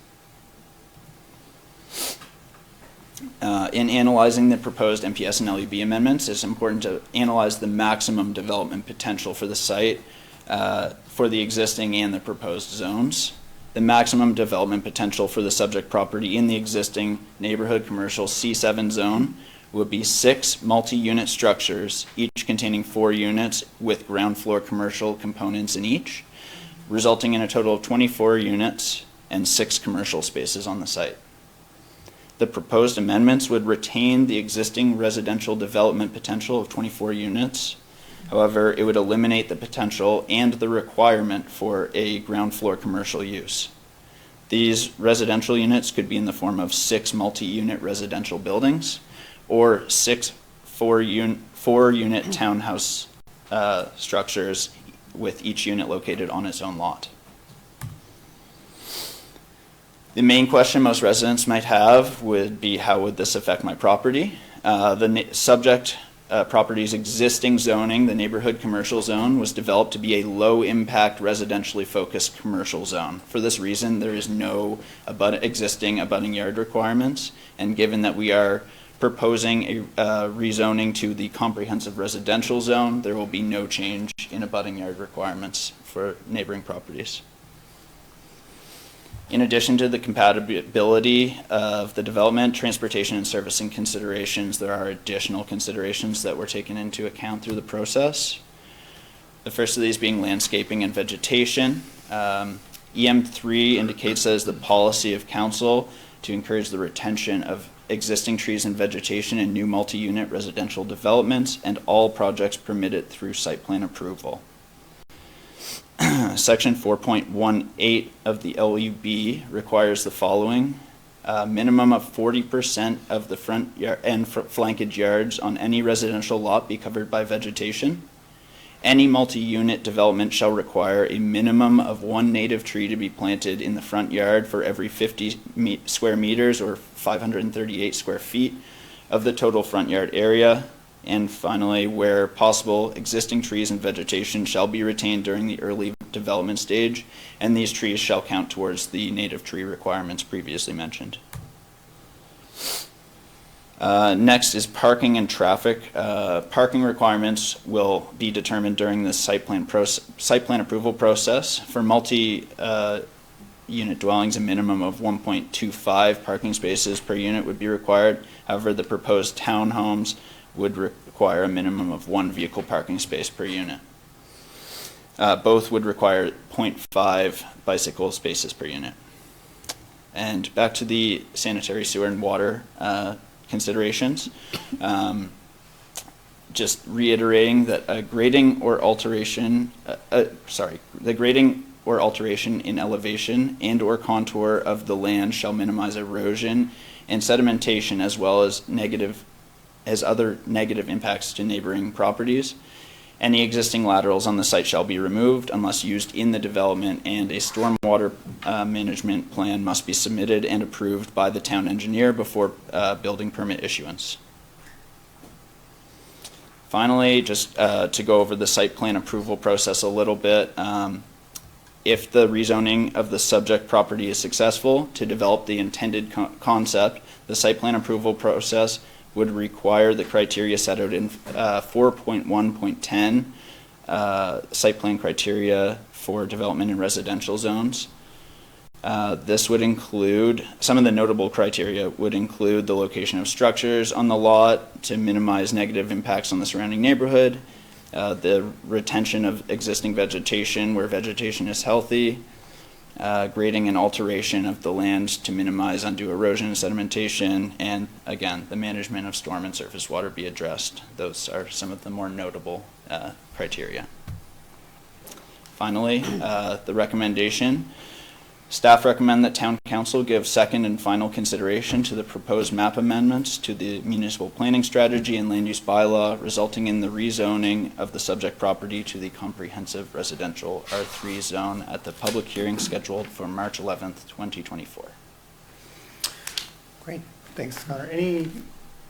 In analyzing the proposed MPS and LUB amendments, it's important to analyze the maximum development potential for the site for the existing and the proposed zones. The maximum development potential for the subject property in the existing neighborhood commercial C7 zone would be 6 multi-unit structures, each containing 4 units with ground floor commercial components in each, resulting in a total of 24 units and 6 commercial spaces on the site. The proposed amendments would retain the existing residential development potential of 24 units. However, it would eliminate the potential and the requirement for a ground floor commercial use. These residential units could be in the form of 6 multi-unit residential buildings or 6 four-unit townhouse structures with each unit located on its own lot. The main question most residents might have would be, how would this affect my property? The subject property's existing zoning, the neighborhood commercial zone, was developed to be a low-impact residentially focused commercial zone. For this reason, there is no existing abutting yard requirements, and given that we are proposing a rezoning to the comprehensive residential zone, there will be no change in abutting yard requirements for neighboring properties. In addition to the compatibility of the development, transportation, and servicing considerations, there are additional considerations that were taken into account through the process. The first of these being landscaping and vegetation. EM3 indicates that it's the policy of council to encourage the retention of existing trees and vegetation in new multi-unit residential developments and all projects permitted through site plan approval. Section 4.18 of the LUB requires the following: a minimum of 40% of the front yard and flankage yards on any residential lot be covered by vegetation. Any multi-unit development shall require a minimum of 1 native tree to be planted in the front yard for every 50 square meters or 538 square feet of the total front yard area. And finally, where possible, existing trees and vegetation shall be retained during the early development stage, and these trees shall count towards the native tree requirements previously mentioned. Next is parking and traffic. Parking requirements will be determined during the site plan approval process. For multi-unit dwellings, a minimum of 1.25 parking spaces per unit would be required. However, the proposed townhomes would require a minimum of 1 vehicle parking space per unit. Both would require 0.5 bicycle spaces per unit. And back to the sanitary sewer and water considerations. Just reiterating that the grading or alteration in elevation and or contour of the land shall minimize erosion and sedimentation as well as other negative impacts to neighboring properties. Any existing laterals on the site shall be removed unless used in the development, and a stormwater management plan must be submitted and approved by the town engineer before building permit issuance. Finally, just to go over the site plan approval process a little bit, if the rezoning of the subject property is successful to develop the intended concept, the site plan approval process would require the criteria set out in 4.1.10 site plan criteria for development in residential zones. This would include, some of the notable criteria would include the location of structures on the lot to minimize negative impacts on the surrounding neighborhood, the retention of existing vegetation where vegetation is healthy, grading and alteration of the land to minimize undue erosion and sedimentation, and again, the management of storm and surface water be addressed. Those are some of the more notable criteria. Finally, the recommendation. Staff recommend that Town Council give second and final consideration to the proposed map amendments to the municipal planning strategy and land use bylaw, resulting in the rezoning of the subject property to the comprehensive residential R3 zone at the public hearing scheduled for March 11th, 2024. Great, thanks, Connor. Any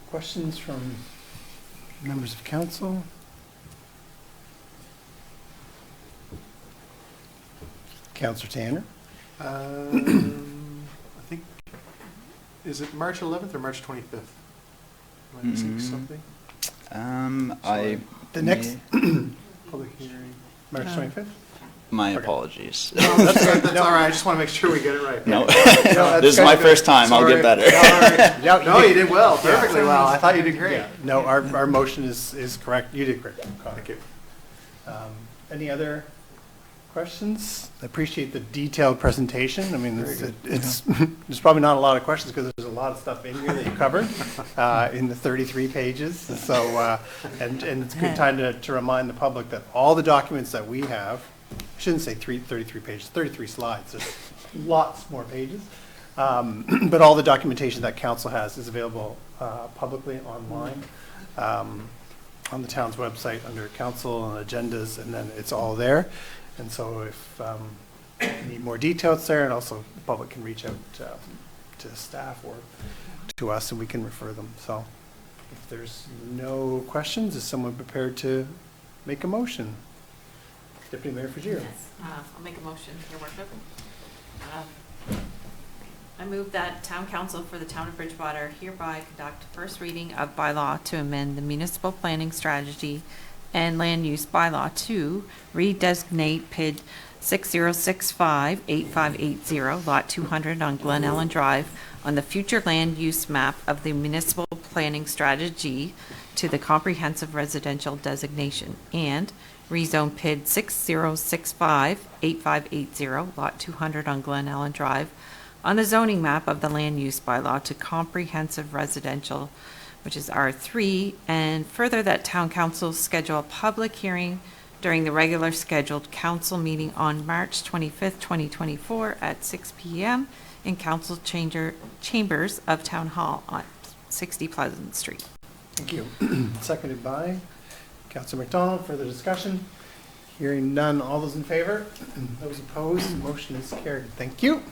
questions from members of council? Counselor Tanner? I think, is it March 11th or March 25th? Am I missing something? I. The next, Public hearing. March 25th? My Okay. apologies. That's all right, I just want to make sure we get it right. No, that's this is my good. first time. I'll get Sorry. better. Yeah, No, you did well, perfectly well. I thought you did great. Yeah, no, our motion is correct. You did great. Thank you. Any other questions? I appreciate the detailed presentation. I mean, it's there's probably not a lot of questions because there's a lot of stuff in here that you covered in the 33 pages. So, and it's a good time to remind the public that all the documents that we have, I shouldn't say 33 pages, 33 slides. There's lots more pages. But all the documentation that council has is available publicly online on the town's website under council and agendas, and then it's all there. And so if you need more details there, and also the public can reach out to staff or to us and we can refer them. So if there's no questions, is someone prepared to make a motion? Deputy Mayor Frazier. Yes, I'll make a motion, your worship. I move that Town Council for the Town of Bridgewater hereby conduct first reading of bylaw to amend the municipal planning strategy and land use bylaw to redesignate PID 6065-8580, Lot 200 on Glen Ellen Drive, on the future land use map of the municipal planning strategy to the comprehensive residential designation, and rezone PID 6065-8580, Lot 200 on Glen Ellen Drive, on the zoning map of the land use bylaw to comprehensive residential, which is R3, and further that town council schedule a public hearing during the regular scheduled council meeting on March 25th, 2024 at 6 p.m. in council chambers of Town Hall on 60 Pleasant Street. Thank you. Seconded by Councilor McDonald. Further discussion? Hearing none. All those in favor? Those opposed? Motion is carried. Thank you.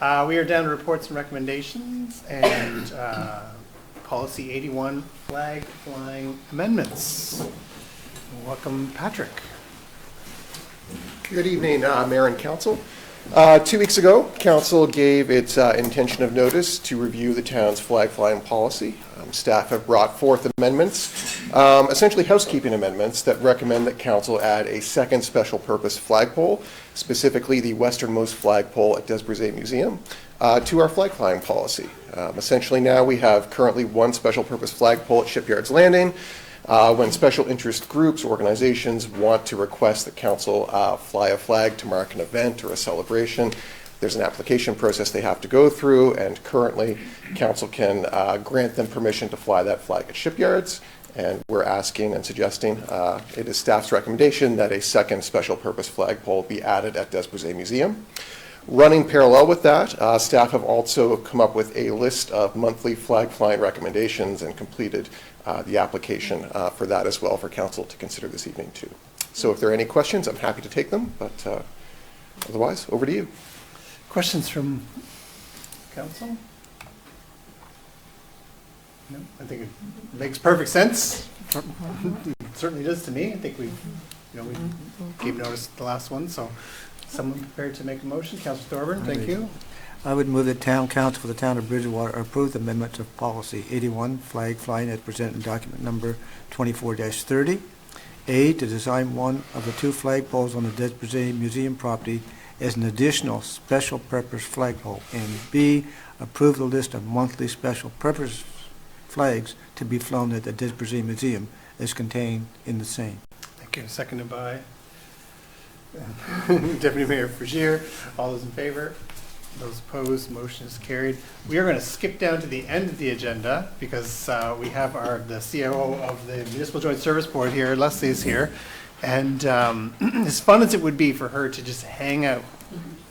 We are down to reports and recommendations and policy 81 flag flying amendments. Welcome, Patrick. Good evening, Mayor and Council. 2 weeks ago, Council gave its intention of notice to review the town's flag flying policy. Staff have brought forth amendments, essentially housekeeping amendments that recommend that Council add a second special purpose flagpole, specifically the westernmost flagpole at Des Brisés Museum, to our flag flying policy. Essentially now we have currently one special purpose flagpole at Shipyards Landing. When special interest groups, organizations want to request that Council fly a flag to mark an event or a celebration, there's an application process they have to go through, and currently Council can grant them permission to fly that flag at Shipyards. And we're asking and suggesting, it is staff's recommendation that a second special purpose flagpole be added at Des Brisés Museum. Running parallel with that, staff have also come up with a list of monthly flag flying recommendations and completed the application for that as well for Council to consider this evening too. So if there are any questions, I'm happy to take them, but otherwise, over to you. Questions from council? No, I think it makes perfect sense. It certainly does to me. I think we gave notice to the last one, so someone prepared to make a motion? Councilor Thorburn, thank you. I would move that Town Council for the Town of Bridgewater approve the amendments of Policy 81, flag flying as presented in document number 24-30. A, to design one of the two flagpoles on the Des Brisés Museum property as an additional special purpose flagpole. And B, approve the list of monthly special purpose flags to be flown at the Des Brisés Museum as contained in the same. Thank you. Seconded by Deputy Mayor Frazier. All those in favor? Those opposed? Motion is carried. We are going to skip down to the end of the agenda because we have the COO of the Municipal Joint Service Board here. Leslie is here. And as fun as it would be for her to just hang out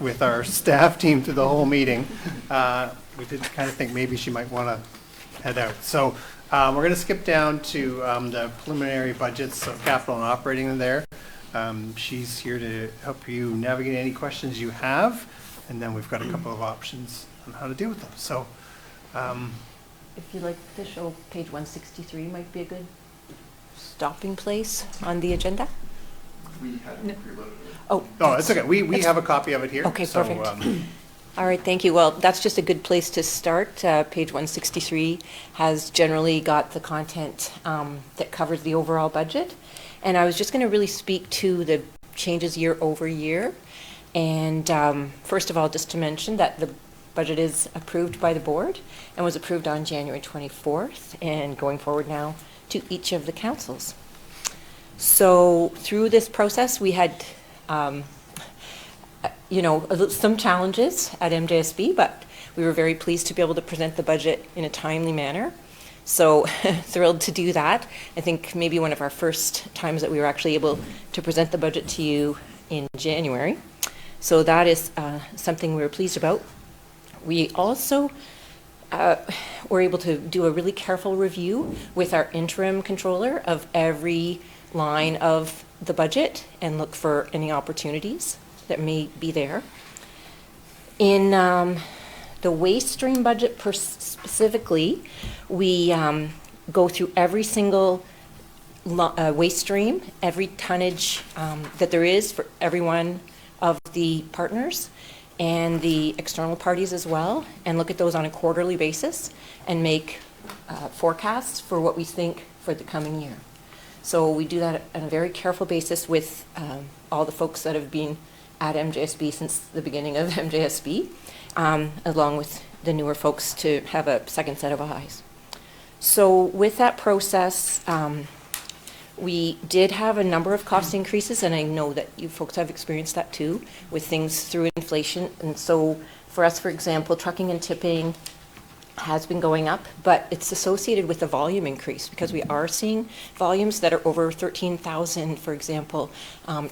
with our staff team through the whole meeting, we did kind of think maybe she might want to head out. So we're going to skip down to the preliminary budgets of capital and operating in there. She's here to help you navigate any questions you have, and then we've got a couple of options on how to deal with them. So if you'd like to show page 163 might be a good stopping place on the agenda. we hadn't preloaded it. Oh, Oh, it's okay. We have a copy of it here. Okay, so, perfect. All right, thank you. Well, that's just a good place to start. Page 163 has generally got the content that covers the overall budget. And I was just going to really speak to the changes year over year. And first of all, just to mention that the budget is approved by the board and was approved on January 24th and going forward now to each of the councils. So through this process, we had some challenges at MJSB, but we were very pleased to be able to present the budget in a timely manner. So thrilled to do that. I think maybe one of our first times that we were actually able to present the budget to you in January. So that is something we were pleased about. We also were able to do a really careful review with our interim controller of every line of the budget and look for any opportunities that may be there. In the waste stream budget specifically, we go through every single waste stream, every tonnage that there is for every one of the partners and the external parties as well, and look at those on a quarterly basis and make forecasts for what we think for the coming year. So we do that on a very careful basis with all the folks that have been at MJSB since the beginning of MJSB, along with the newer folks to have a second set of eyes. So with that process, we did have a number of cost increases, and I know that you folks have experienced that too, with things through inflation. And so for us, for example, trucking and tipping has been going up, but it's associated with the volume increase because we are seeing volumes that are over 13,000, for example,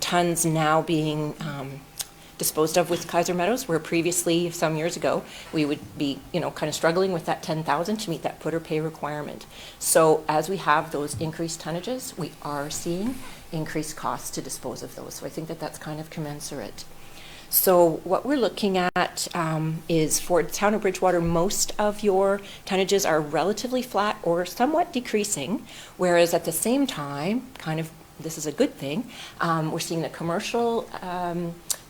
tons now being disposed of with Kaiser Meadows, where previously, some years ago, we would be, kind of struggling with that 10,000 to meet that put or pay requirement. So as we have those increased tonnages, we are seeing increased costs to dispose of those. So I think that that's kind of commensurate. So what we're looking at is for the town of Bridgewater, most of your tonnages are relatively flat or somewhat decreasing, whereas at the same time, this is a good thing, we're seeing that commercial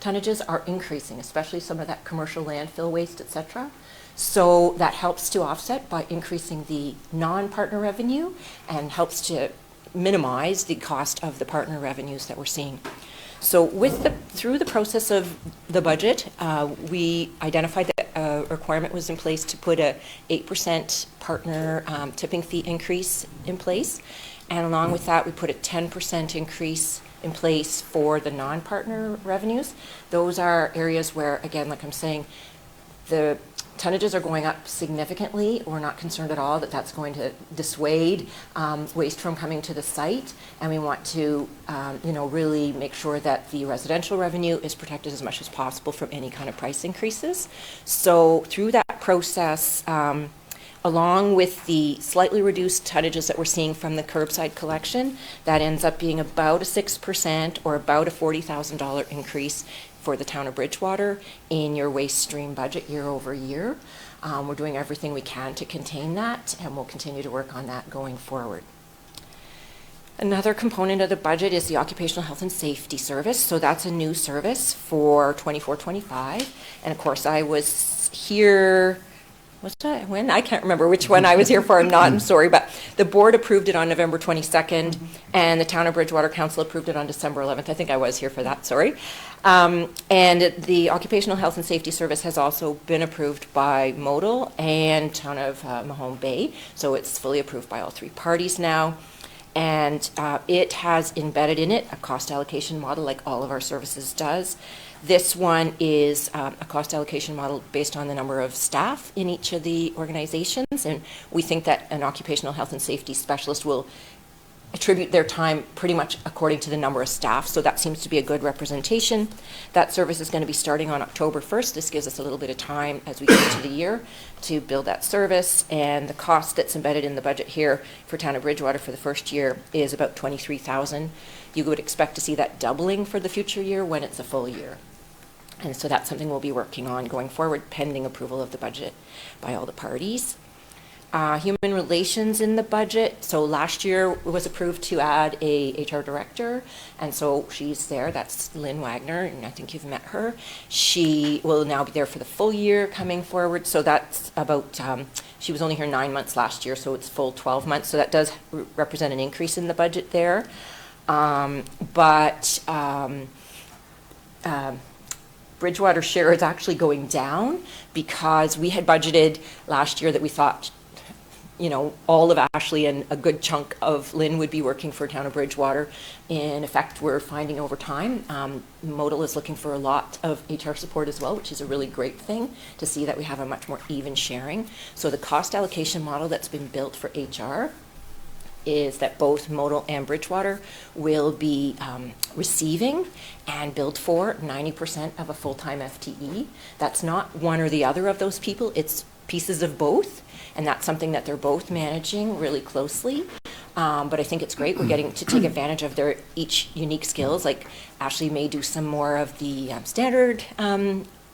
tonnages are increasing, especially some of that commercial landfill waste, et cetera. So that helps to offset by increasing the non-partner revenue and helps to minimize the cost of the partner revenues that we're seeing. So through the process of the budget, we identified that a requirement was in place to put a 8% partner tipping fee increase in place. And along with that, we put a 10% increase in place for the non-partner revenues. Those are areas where, again, like I'm saying, the tonnages are going up significantly. We're not concerned at all that that's going to dissuade waste from coming to the site, and we want to, really make sure that the residential revenue is protected as much as possible from any kind of price increases. So through that process, along with the slightly reduced tonnages that we're seeing from the curbside collection, that ends up being about a 6% or about a $40,000 increase for the town of Bridgewater in your waste stream budget year over year. We're doing everything we can to contain that, and we'll continue to work on that going forward. Another component of the budget is the Occupational Health and Safety Service. So that's a new service for 24-25. And of course, I was here, when? I can't remember which one I was here for. I'm sorry, but the board approved it on November 22nd, and the Town of Bridgewater Council approved it on December 11th. I think I was here for that, sorry. And the Occupational Health and Safety Service has also been approved by Modal and Town of Mahone Bay, so it's fully approved by all three parties now. And it has embedded in it a cost allocation model like all of our services does. This one is a cost allocation model based on the number of staff in each of the organizations, and we think that an occupational health and safety specialist will attribute their time pretty much according to the number of staff, so that seems to be a good representation. That service is going to be starting on October 1st. This gives us a little bit of time as we get into the year to build that service, and the cost that's embedded in the budget here for Town of Bridgewater for the first year is about $23,000. You would expect to see that doubling for the future year when it's a full year. And so that's something we'll be working on going forward, pending approval of the budget by all the parties. Human relations in the budget. So last year it was approved to add a HR director, and so she's there. That's Lynn Wagner, and I think you've met her. She will now be there for the full year coming forward. So that's about, she was only here 9 months last year, so it's full 12 months. So that does represent an increase in the budget there. Bridgewater share is actually going down because we had budgeted last year that we thought, you know, all of Ashley and a good chunk of Lynn would be working for Town of Bridgewater. In effect, we're finding over time, Modal is looking for a lot of HR support as well, which is a really great thing to see that we have a much more even sharing. So the cost allocation model that's been built for HR is that both Modal and Bridgewater will be receiving and billed for 90% of a full-time FTE. That's not one or the other of those people, it's pieces of both, and that's something that they're both managing really closely. But I think it's great. We're getting to take advantage of their each unique skills. Like Ashley may do some more of the standard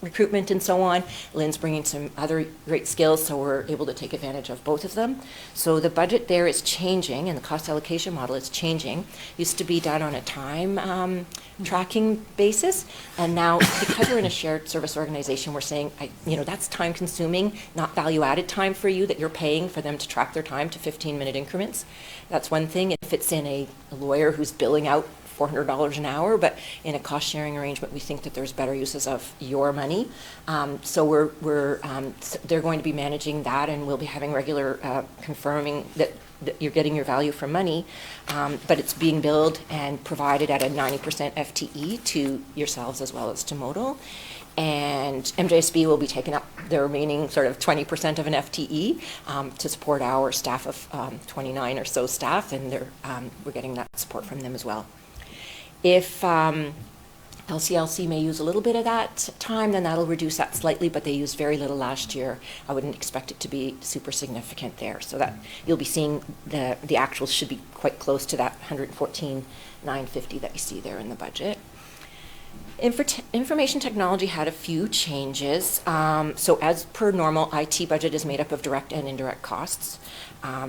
recruitment and so on. Lynn's bringing some other great skills, so we're able to take advantage of both of them. So the budget there is changing, and the cost allocation model is changing. Used to be done on a time tracking basis, and now because we're in a shared service organization, we're saying, you know, that's time consuming, not value added time for you, that you're paying for them to track their time to 15-minute increments. That's one thing. If it's in a lawyer who's billing out $400 an hour, but in a cost sharing arrangement, we think that there's better uses of your money. So they're going to be managing that, and we'll be having regular confirming that you're getting your value for money, but it's being billed and provided at a 90% FTE to yourselves as well as to Modal. And MJSB will be taking up the remaining sort of 20% of an FTE to support our staff of 29 or so staff, and we're getting that support from them as well. If LCLC may use a little bit of that time, then that'll reduce that slightly, but they used very little last year. I wouldn't expect it to be super significant there. So that you'll be seeing the actuals should be quite close to that 114,950 that you see there in the budget. Information technology had a few changes. So as per normal, IT budget is made up of direct and indirect costs.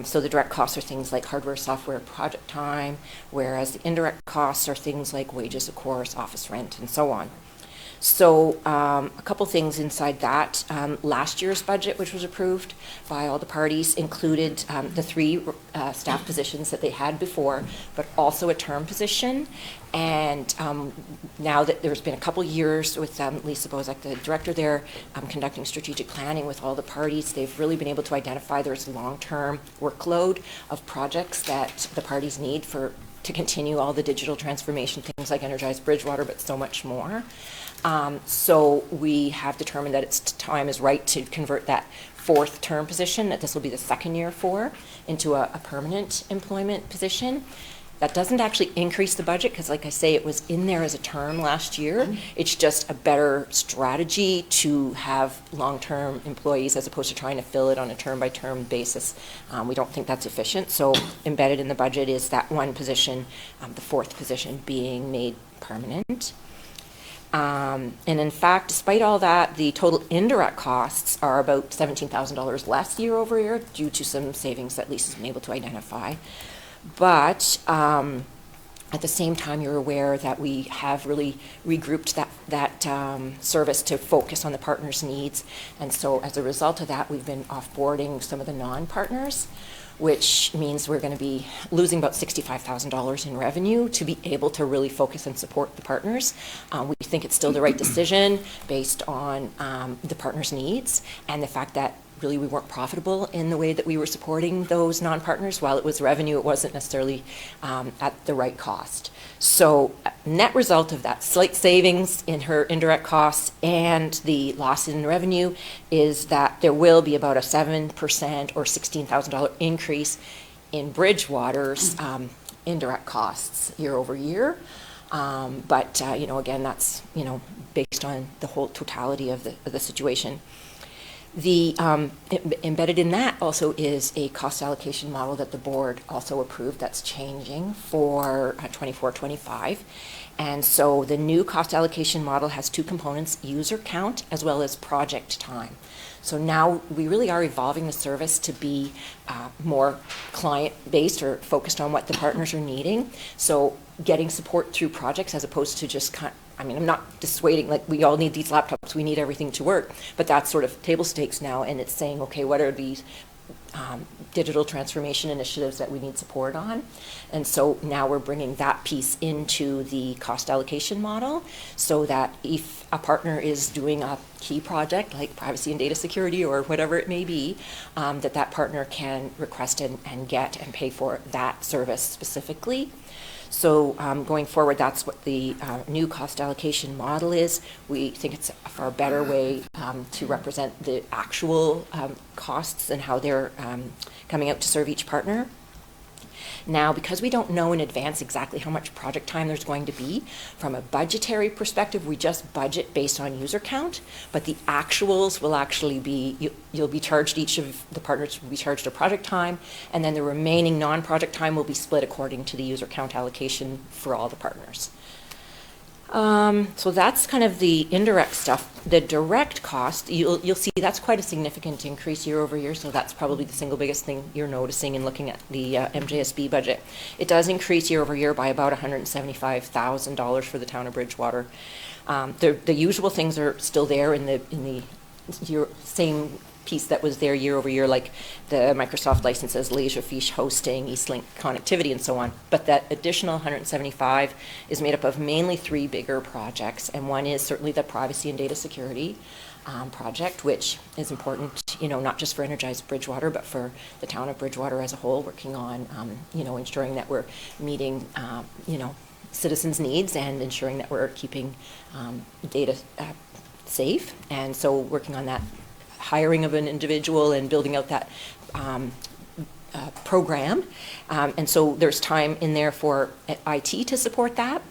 So the direct costs are things like hardware, software, project time, whereas the indirect costs are things like wages, of course, office rent, and so on. So a couple things inside that. Last year's budget, which was approved by all the parties, included the 3 staff positions that they had before, but also a term position. And now that there's been a couple years with Lisa Bozek, the director there, conducting strategic planning with all the parties, they've really been able to identify there's long-term workload of projects that the parties need to continue all the digital transformation, things like Energize Bridgewater, but so much more. So we have determined that time is right to convert that 4th term position, that this will be the 2nd year for, into a permanent employment position. That doesn't actually increase the budget because, like I say, it was in there as a term last year. Mm-hmm. It's just a better strategy to have long-term employees as opposed to trying to fill it on a term-by-term basis. We don't think that's efficient. So embedded in the budget is that one position, the 4th position, being made permanent. And in fact, despite all that, the total indirect costs are about $17,000 less year over year due to some savings that Lisa's been able to identify. But at the same time, you're aware that we have really regrouped that service to focus on the partners' needs. And so as a result of that, we've been offboarding some of the non-partners, which means we're going to be losing about $65,000 in revenue to be able to really focus and support the partners. We think it's still the right decision based on the partners' needs and the fact that really we weren't profitable in the way that we were supporting those non-partners. While it was revenue, it wasn't necessarily at the right cost. So net result of that slight savings in her indirect costs and the loss in revenue is that there will be about a 7% or $16,000 increase in Bridgewater's indirect costs year over year. But again, that's based on the whole totality of the situation. Embedded in that also is a cost allocation model that the board also approved that's changing for 24-25. And so the new cost allocation model has two components, user count as well as project time. So now we really are evolving the service to be more client-based or focused on what the partners are needing. So getting support through projects as opposed to just I'm not dissuading, like, we all need these laptops, we need everything to work, but that's sort of table stakes now, and it's saying, okay, what are these digital transformation initiatives that we need support on? And so now we're bringing that piece into the cost allocation model, so that if a partner is doing a key project like privacy and data security or whatever it may be, that partner can request and get and pay for that service specifically. So going forward, that's what the new cost allocation model is. We think it's a far better way to represent the actual costs and how they're coming out to serve each partner. Now, because we don't know in advance exactly how much project time there's going to be, from a budgetary perspective, we just budget based on user count, but the actuals will actually be, you'll be charged, each of the partners will be charged a project time, and then the remaining non-project time will be split according to the user count allocation for all the partners. So that's kind of the indirect stuff. The direct cost, you'll see that's quite a significant increase year over year, so that's probably the single biggest thing you're noticing in looking at the MJSB budget. It does increase year over year by about $175,000 for the town of Bridgewater. The usual things are still there in the same piece that was there year over year, like the Microsoft licenses, Laserfish hosting, Eastlink connectivity, and so on. But that additional 175 is made up of mainly three bigger projects, and one is certainly the privacy and data security project, which is important, not just for Energize Bridgewater, but for the town of Bridgewater as a whole, working on, ensuring that we're meeting, citizens' needs and ensuring that we're keeping data safe. And so working on that hiring of an individual and building out that program. And so there's time in there for IT to support that,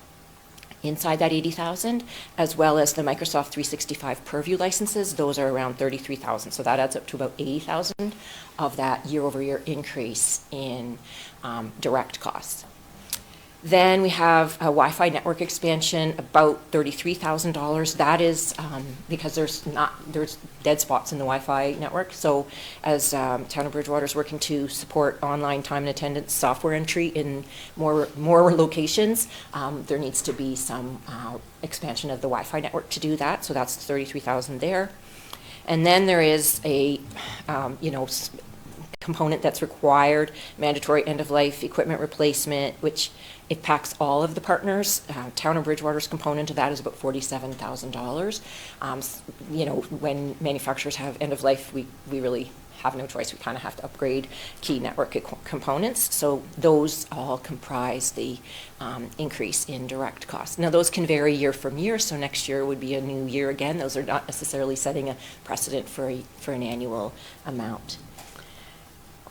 inside that 80,000, as well as the Microsoft 365 Purview licenses. Those are around 33,000. So that adds up to about 80,000 of that year-over-year increase in direct costs. Then we have a Wi-Fi network expansion, about $33,000. That is because there's dead spots in the Wi-Fi network. So as Town of Bridgewater is working to support online time and attendance software entry in more locations, there needs to be some expansion of the Wi-Fi network to do that. So that's $33,000 there. And then there is a component that's required, mandatory end-of-life equipment replacement, which it packs all of the partners. Town of Bridgewater's component of that is about $47,000. When manufacturers have end-of-life, we really have no choice. We kind of have to upgrade key network components. So those all comprise the increase in direct costs. Now those can vary year from year. So next year would be a new year again. Those are not necessarily setting a precedent for an annual amount.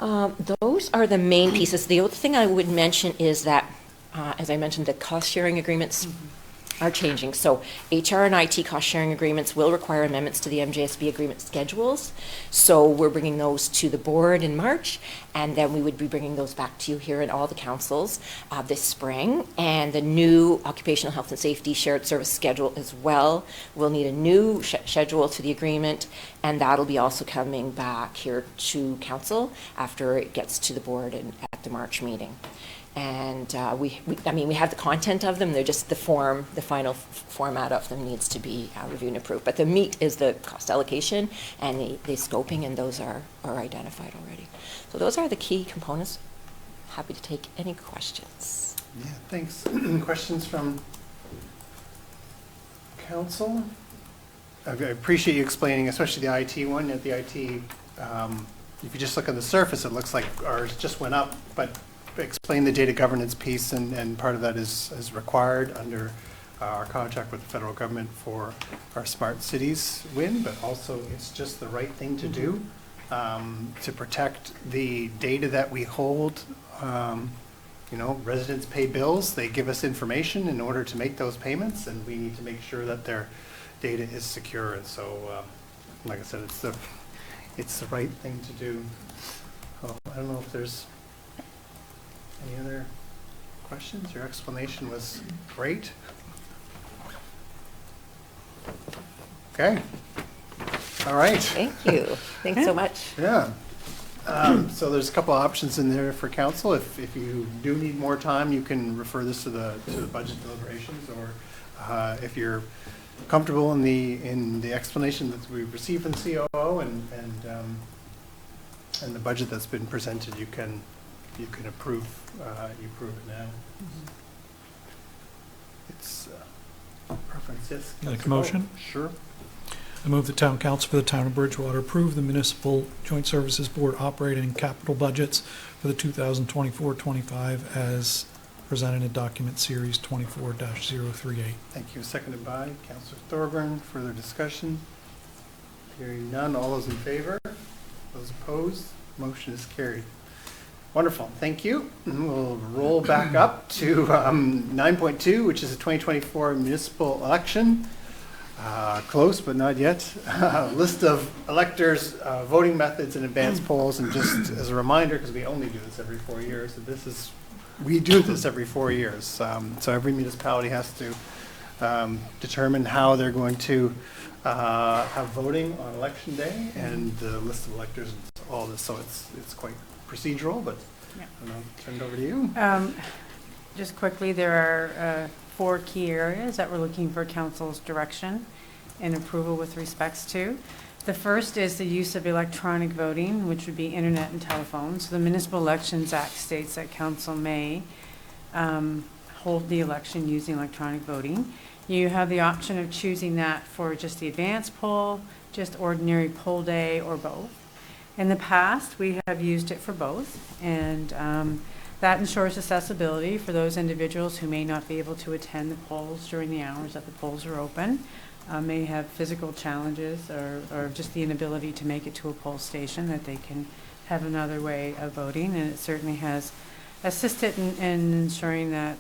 Those are the main pieces. The other thing I would mention is that, as I mentioned, the cost-sharing agreements are changing. So HR and IT cost-sharing agreements will require amendments to the MJSB agreement schedules. So we're bringing those to the board in March, and then we would be bringing those back to you here in all the councils this spring. And the new occupational health and safety shared service schedule as well will need a new schedule to the agreement, and that'll be also coming back here to council after it gets to the board and at the March meeting. And we have the content of them. They're just the final format of them needs to be reviewed and approved. But the meat is the cost allocation and the scoping, and those are identified already. So those are the key components. Happy to take any questions. Yeah, thanks. Questions from council? I appreciate you explaining, especially the IT one. At the IT, if you just look on the surface, it looks like ours just went up, but explain the data governance piece, and part of that is required under our contract with the federal government for our smart cities win, but also it's just the right thing to do to protect the data that we hold. Residents pay bills, they give us information in order to make those payments, and we need to make sure that their data is secure. And so, like I said, it's the right thing to do. Oh, I don't know if there's any other questions. Your explanation was great. Okay. All right. Thank you. Thanks so much. Yeah. So there's a couple options in there for council. If you do need more time, you can refer this to the budget deliberations, or if you're comfortable in the explanation that we've received from the COO and the budget that's been presented, you can approve it now. It's preference. Yes. Like a motion? Sure. I move the town council for the town of Bridgewater approve the municipal joint services board operating and capital budgets for the 2024-25 as presented in document series 24-038. Thank you. Seconded by Councillor Thorburn. Further discussion? Hearing none. All those in favor? Those opposed? Motion is carried. Wonderful. Thank you. And we'll roll back up to 9.2, which is the 2024 municipal election. Close, but not yet. List of electors, voting methods, and advance polls. And just as a reminder, because we only do this every 4 years, that we do this every 4 years. So every municipality has to determine how they're going to have voting on election day, and the list of electors and all this. So it's quite procedural, but Yeah. I'll turn it over to you. Just quickly, there are 4 key areas that we're looking for council's direction and approval with respects to. The first is the use of electronic voting, which would be internet and telephone. So the Municipal Elections Act states that council may hold the election using electronic voting. You have the option of choosing that for just the advance poll, just ordinary poll day, or both. In the past, we have used it for both, and that ensures accessibility for those individuals who may not be able to attend the polls during the hours that the polls are open, may have physical challenges or just the inability to make it to a poll station, that they can have another way of voting. And it certainly has assisted in ensuring that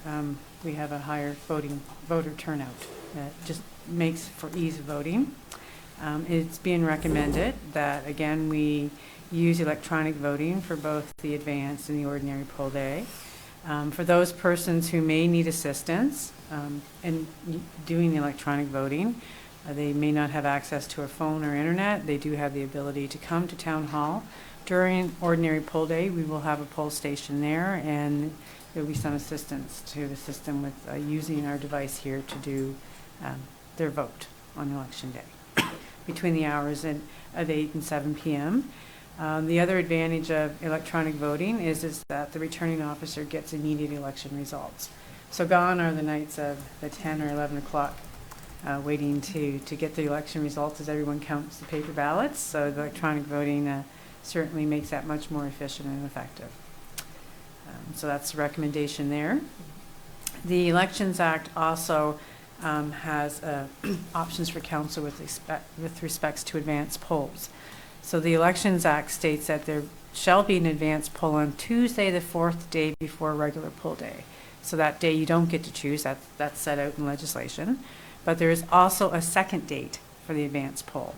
we have a higher voter turnout. That just makes for ease of voting. It's being recommended that, again, we use electronic voting for both the advance and the ordinary poll day. For those persons who may need assistance in doing the electronic voting, they may not have access to a phone or internet. They do have the ability to come to Town Hall. During ordinary poll day, we will have a poll station there, and there will be some assistance to assist them with using our device here to do their vote on election day between the hours of 8 and 7 p.m. The other advantage of electronic voting is that the returning officer gets immediate election results. So gone are the nights of the 10 or 11 o'clock waiting to get the election results as everyone counts the paper ballots. So the electronic voting certainly makes that much more efficient and effective. So that's the recommendation there. The Elections Act also has options for council with respects to advance polls. So the Elections Act states that there shall be an advance poll on Tuesday, the 4th day before regular poll day. So that day you don't get to choose, that's set out in legislation. But there is also a second date for the advance poll.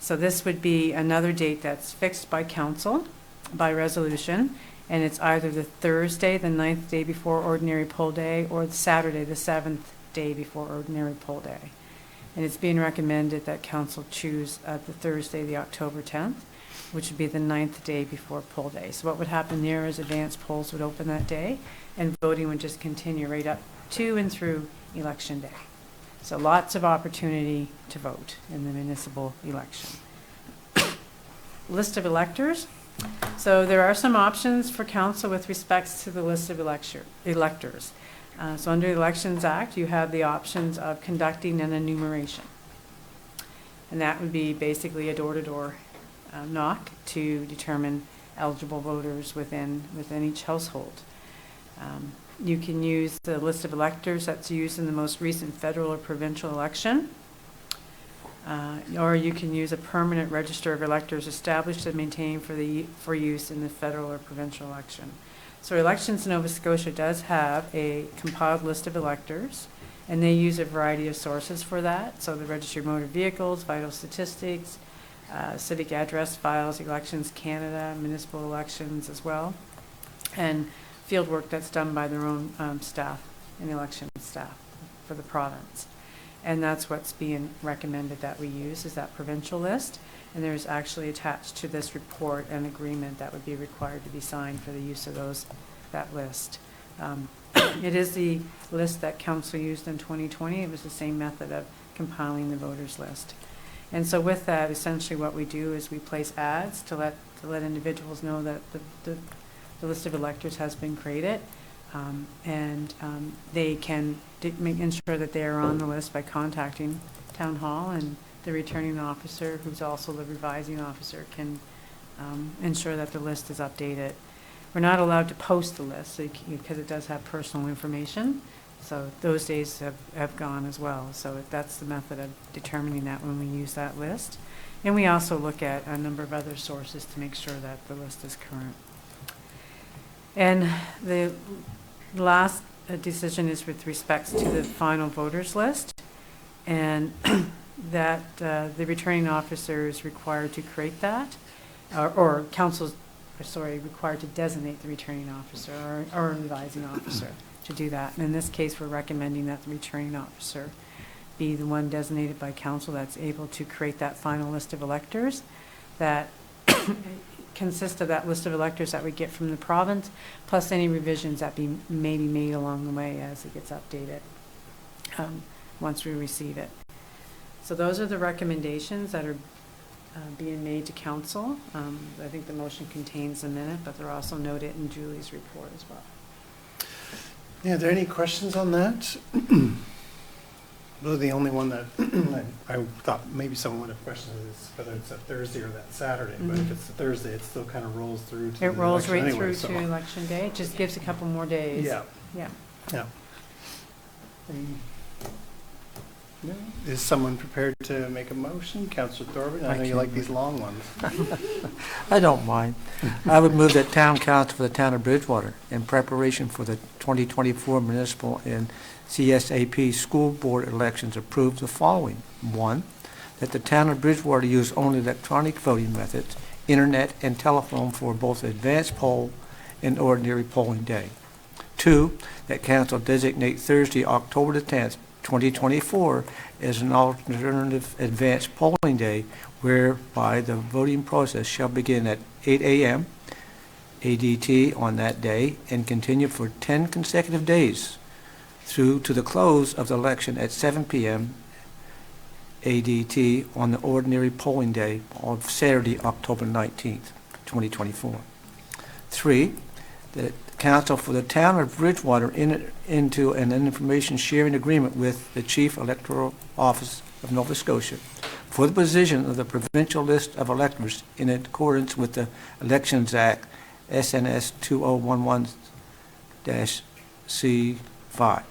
So this would be another date that's fixed by council by resolution, and it's either the Thursday, the 9th day before ordinary poll day, or the Saturday, the 7th day before ordinary poll day. And it's being recommended that council choose the Thursday, the October 10th, which would be the 9th day before poll day. So what would happen there is advance polls would open that day, and voting would just continue right up to and through election day. So lots of opportunity to vote in the municipal election. List of electors. So there are some options for council with respects to the list of electors. So under the Elections Act, you have the options of conducting an enumeration. And that would be basically a door-to-door knock to determine eligible voters within each household. You can use the list of electors that's used in the most recent federal or provincial election. Or you can use a permanent register of electors established and maintained for use in the federal or provincial election. So Elections Nova Scotia does have a compiled list of electors, and they use a variety of sources for that. So the Registry of Motor Vehicles, Vital Statistics, civic address files, Elections Canada, municipal elections as well, and field work that's done by their own staff and election staff for the province. And that's what's being recommended that we use, is that provincial list. And there's actually attached to this report an agreement that would be required to be signed for the use of that list. It is the list that council used in 2020. It was the same method of compiling the voters list. And so with that, essentially what we do is we place ads to let individuals know that the list of electors has been created. And they can ensure that they are on the list by contacting Town Hall, and the returning officer, who's also the revising officer, can ensure that the list is updated. We're not allowed to post the list because it does have personal information. So those days have gone as well. So that's the method of determining that when we use that list. And we also look at a number of other sources to make sure that the list is current. And the last decision is with respects to the final voters list, and that the returning officer is required to create that, or council's, required to designate the returning officer or revising officer to do that. And in this case, we're recommending that the returning officer be the one designated by council that's able to create that final list of electors that consist of that list of electors that we get from the province, plus any revisions that may be made along the way as it gets updated once we receive it. So those are the recommendations that are being made to council. I think the motion contains a minute, but they're also noted in Julie's report as well. Yeah, are there any questions on that? Really, the only one that I thought maybe someone would have questioned is whether it's a Thursday or that Saturday. But if it's a Thursday, it still kind of rolls through to It the rolls election right anyway, through to election day. It just gives a couple more days. Yeah. Yeah. Yeah. Is someone prepared to make a motion? Councillor Thorburn, I know you like these long ones. I don't mind. I would move that Town Council for the Town of Bridgewater, in preparation for the 2024 municipal and CSAP school board elections, approve the following. 1, that the Town of Bridgewater use only electronic voting methods, internet and telephone for both advanced poll and ordinary polling day. 2, that council designate Thursday, October the 10th, 2024 as an alternative advanced polling day, whereby the voting process shall begin at 8 a.m. ADT on that day and continue for 10 consecutive days through to the close of the election at 7 p.m. ADT on the ordinary polling day of Saturday, October 19th, 2024. 3, that Council for the Town of Bridgewater into an information sharing agreement with the Chief Electoral Office of Nova Scotia for the position of the provincial list of electors in accordance with the Elections Act SNS 2011-C5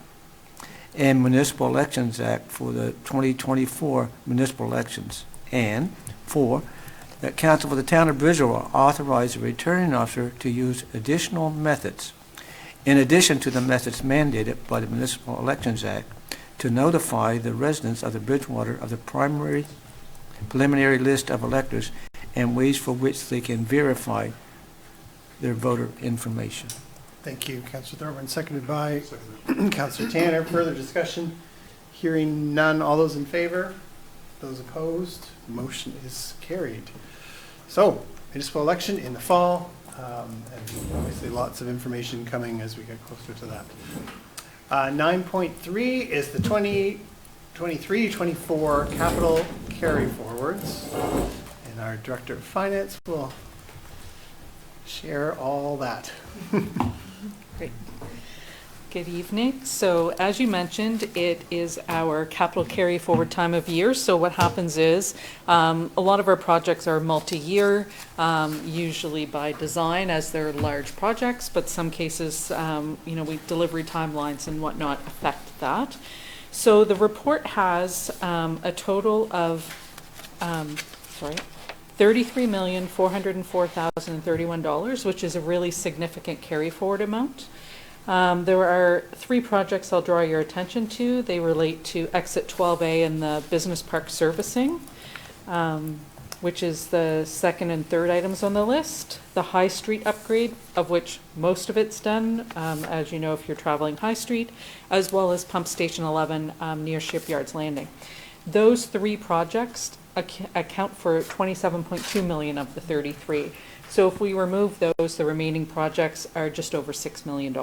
and Municipal Elections Act for the 2024 municipal elections. And 4, that Council for the Town of Bridgewater authorize the returning officer to use additional methods, in addition to the methods mandated by the Municipal Elections Act, to notify the residents of the Bridgewater of the preliminary list of electors and ways for which they can verify their voter information. Thank you, Councillor Thorburn. Seconded by Councillor Tanner. Further discussion? Hearing none. All those in favor? Those opposed? Motion is carried. So, municipal election in the fall, and obviously lots of information coming as we get closer to that. 9.3 is the 2023-24 capital carry forwards, and our Director of Finance will share all that. Great. Good evening. So as you mentioned, it is our capital carry forward time of year. So what happens is a lot of our projects are multi-year, usually by design as they're large projects, but some cases, we delivery timelines and whatnot affect that. So the report has a total of, $33,404,031, which is a really significant carry forward amount. There are 3 projects I'll draw your attention to. They relate to Exit 12A and the Business Park servicing. which is the second and third items on the list. The High Street upgrade, of which most of it's done, as you know, if you're traveling High Street, as well as Pump Station 11 near Shipyards Landing. Those three projects account for 27.2 million of the 33. So if we remove those, the remaining projects are just over $6 million.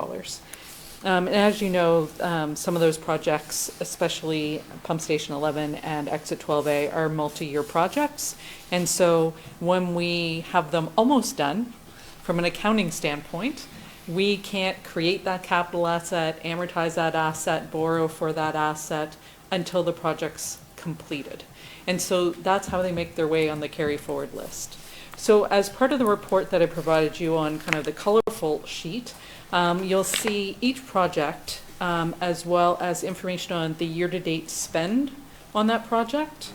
And as you know, some of those projects, especially Pump Station 11 and Exit 12A, are multi-year projects. And so when we have them almost done, from an accounting standpoint, we can't create that capital asset, amortize that asset, borrow for that asset until the project's completed. And so that's how they make their way on the carry forward list. So as part of the report that I provided you on kind of the colorful sheet, you'll see each project as well as information on the year-to-date spend on that project,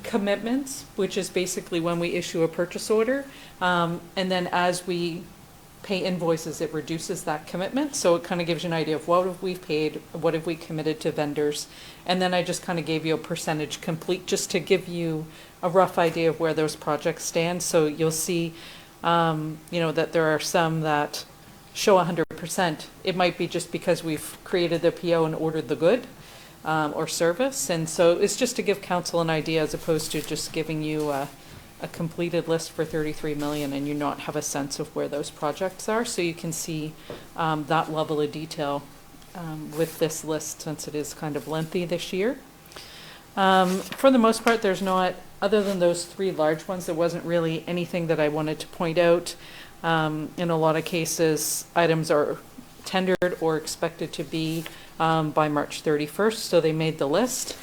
commitments, which is basically when we issue a purchase order, and then as we pay invoices, it reduces that commitment. So it kind of gives you an idea of what have we paid, what have we committed to vendors, and then I just kind of gave you a percentage complete just to give you a rough idea of where those projects stand. So you'll see, that there are some that show 100%. It might be just because we've created the PO and ordered the good or service. And so it's just to give council an idea as opposed to just giving you a completed list for 33 million and you not have a sense of where those projects are. So you can see that level of detail with this list since it is kind of lengthy this year. For the most part, there's not, other than those three large ones, there wasn't really anything that I wanted to point out. In a lot of cases, items are tendered or expected to be by March 31st, so they made the list.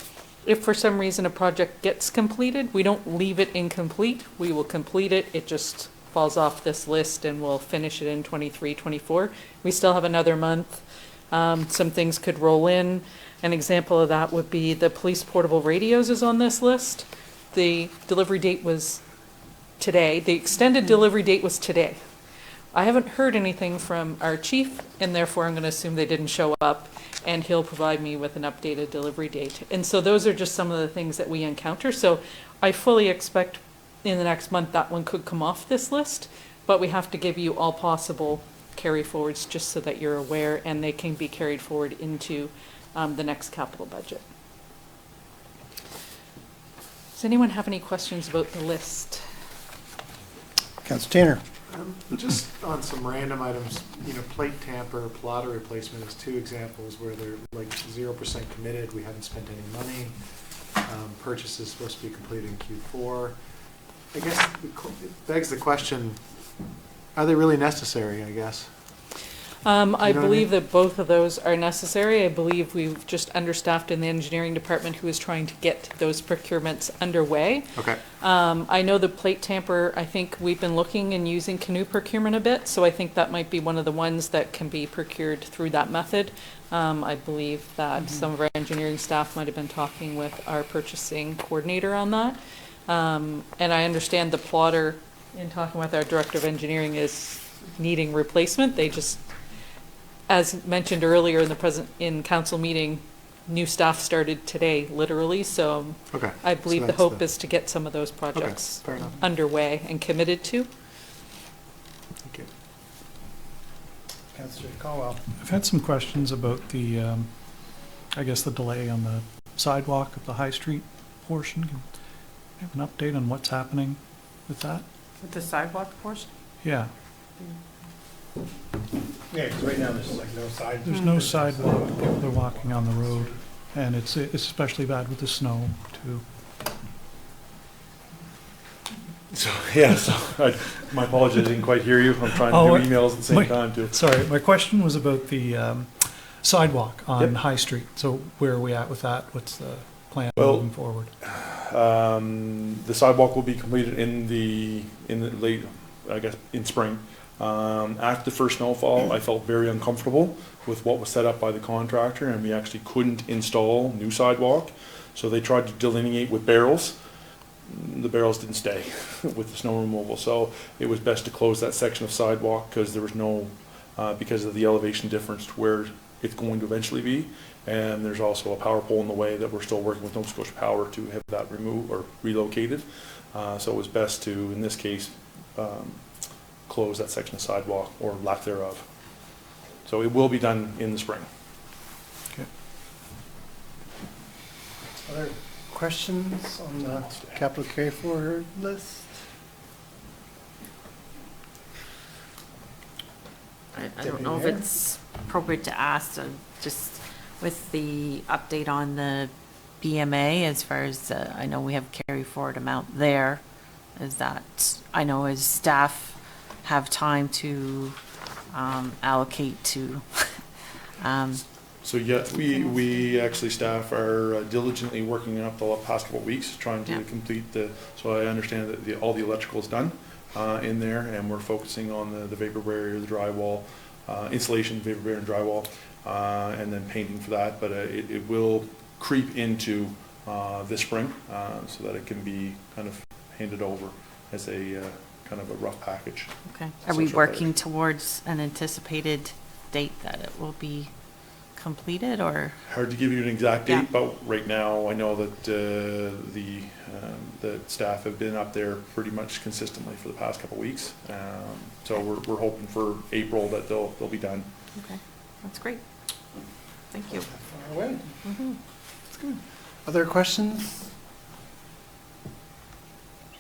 If for some reason a project gets completed, we don't leave it incomplete. We will complete it. It just falls off this list and we'll finish it in 23, 24. We still have another month. Some things could roll in. An example of that would be the police portable radios is on this list. The delivery date was today. The extended delivery date was today. I haven't heard anything from our chief, and therefore I'm going to assume they didn't show up, and he'll provide me with an updated delivery date. And so those are just some of the things that we encounter. So I fully expect in the next month that one could come off this list, but we have to give you all possible carry forwards just so that you're aware and they can be carried forward into the next capital budget. Does anyone have any questions about the list? Councilor Tanner. Just on some random items, plate tamper, plotter replacement is two examples where they're like 0% committed, we haven't spent any money. Purchase is supposed to be completed in Q4. I guess it begs the question, are they really necessary, I guess? I believe that both of those are necessary. I believe we've just understaffed in the engineering department who is trying to get those procurements underway. Okay. I know the plate tamper, I think we've been looking and using canoe procurement a bit, so I think that might be one of the ones that can be procured through that method. I believe that some of our engineering staff might have been talking with our purchasing coordinator on that. And I understand the plotter, in talking with our director of engineering, is needing replacement. They just, as mentioned earlier in council meeting, new staff started today, literally. So okay. I believe the hope is to get some of those projects underway and committed to. Thank you. Councilor Caldwell. I've had some questions about the, I guess, the delay on the sidewalk of the High Street portion. Can you have an update on what's happening with that? With the sidewalk portion? Yeah. Yeah, because right now there's like no sidewalk. There's no sidewalk. People are walking on the road, and it's especially bad with the snow, too. So, my apologies, I didn't quite hear you. I'm trying to do emails at the same time, too. Sorry, my question was about the sidewalk on High Street. So where are we at with that? What's the plan moving forward? The sidewalk will be completed in the late, I guess, in spring. After the first snowfall, I felt very uncomfortable with what was set up by the contractor, and we actually couldn't install new sidewalk. So they tried to delineate with barrels. The barrels didn't stay with the snow removal, so it was best to close that section of sidewalk because there was no, because of the elevation difference to where it's going to eventually be. And there's also a power pole in the way that we're still working with Nova Scotia Power to have that removed or relocated. So it was best to, in this case, close that section of sidewalk or lack thereof. So it will be done in the spring. Other questions on the capital carry forward list? I don't know if it's appropriate to ask, just with the update on the BMA, as far as, I know we have carry forward amount there, is that, I know as staff have time to allocate to, So yeah, we actually, staff are diligently working up the past couple of weeks, trying to Yeah. complete so I understand that all the electrical is done in there, and we're focusing on the vapor barrier, the drywall, installation, vapor barrier and drywall, and then painting for that, but it will creep into this spring, so that it can be kind of handed over as a kind of a rough package. okay. Are we Social working towards an anticipated date that it will be completed, or? Hard to give you an exact Yeah. date, but right now I know that the staff have been up there pretty much consistently for the past couple of weeks. So we're hoping for April that they'll be done. Okay, that's great. Thank you. Far away. Mhm. That's good. Other questions?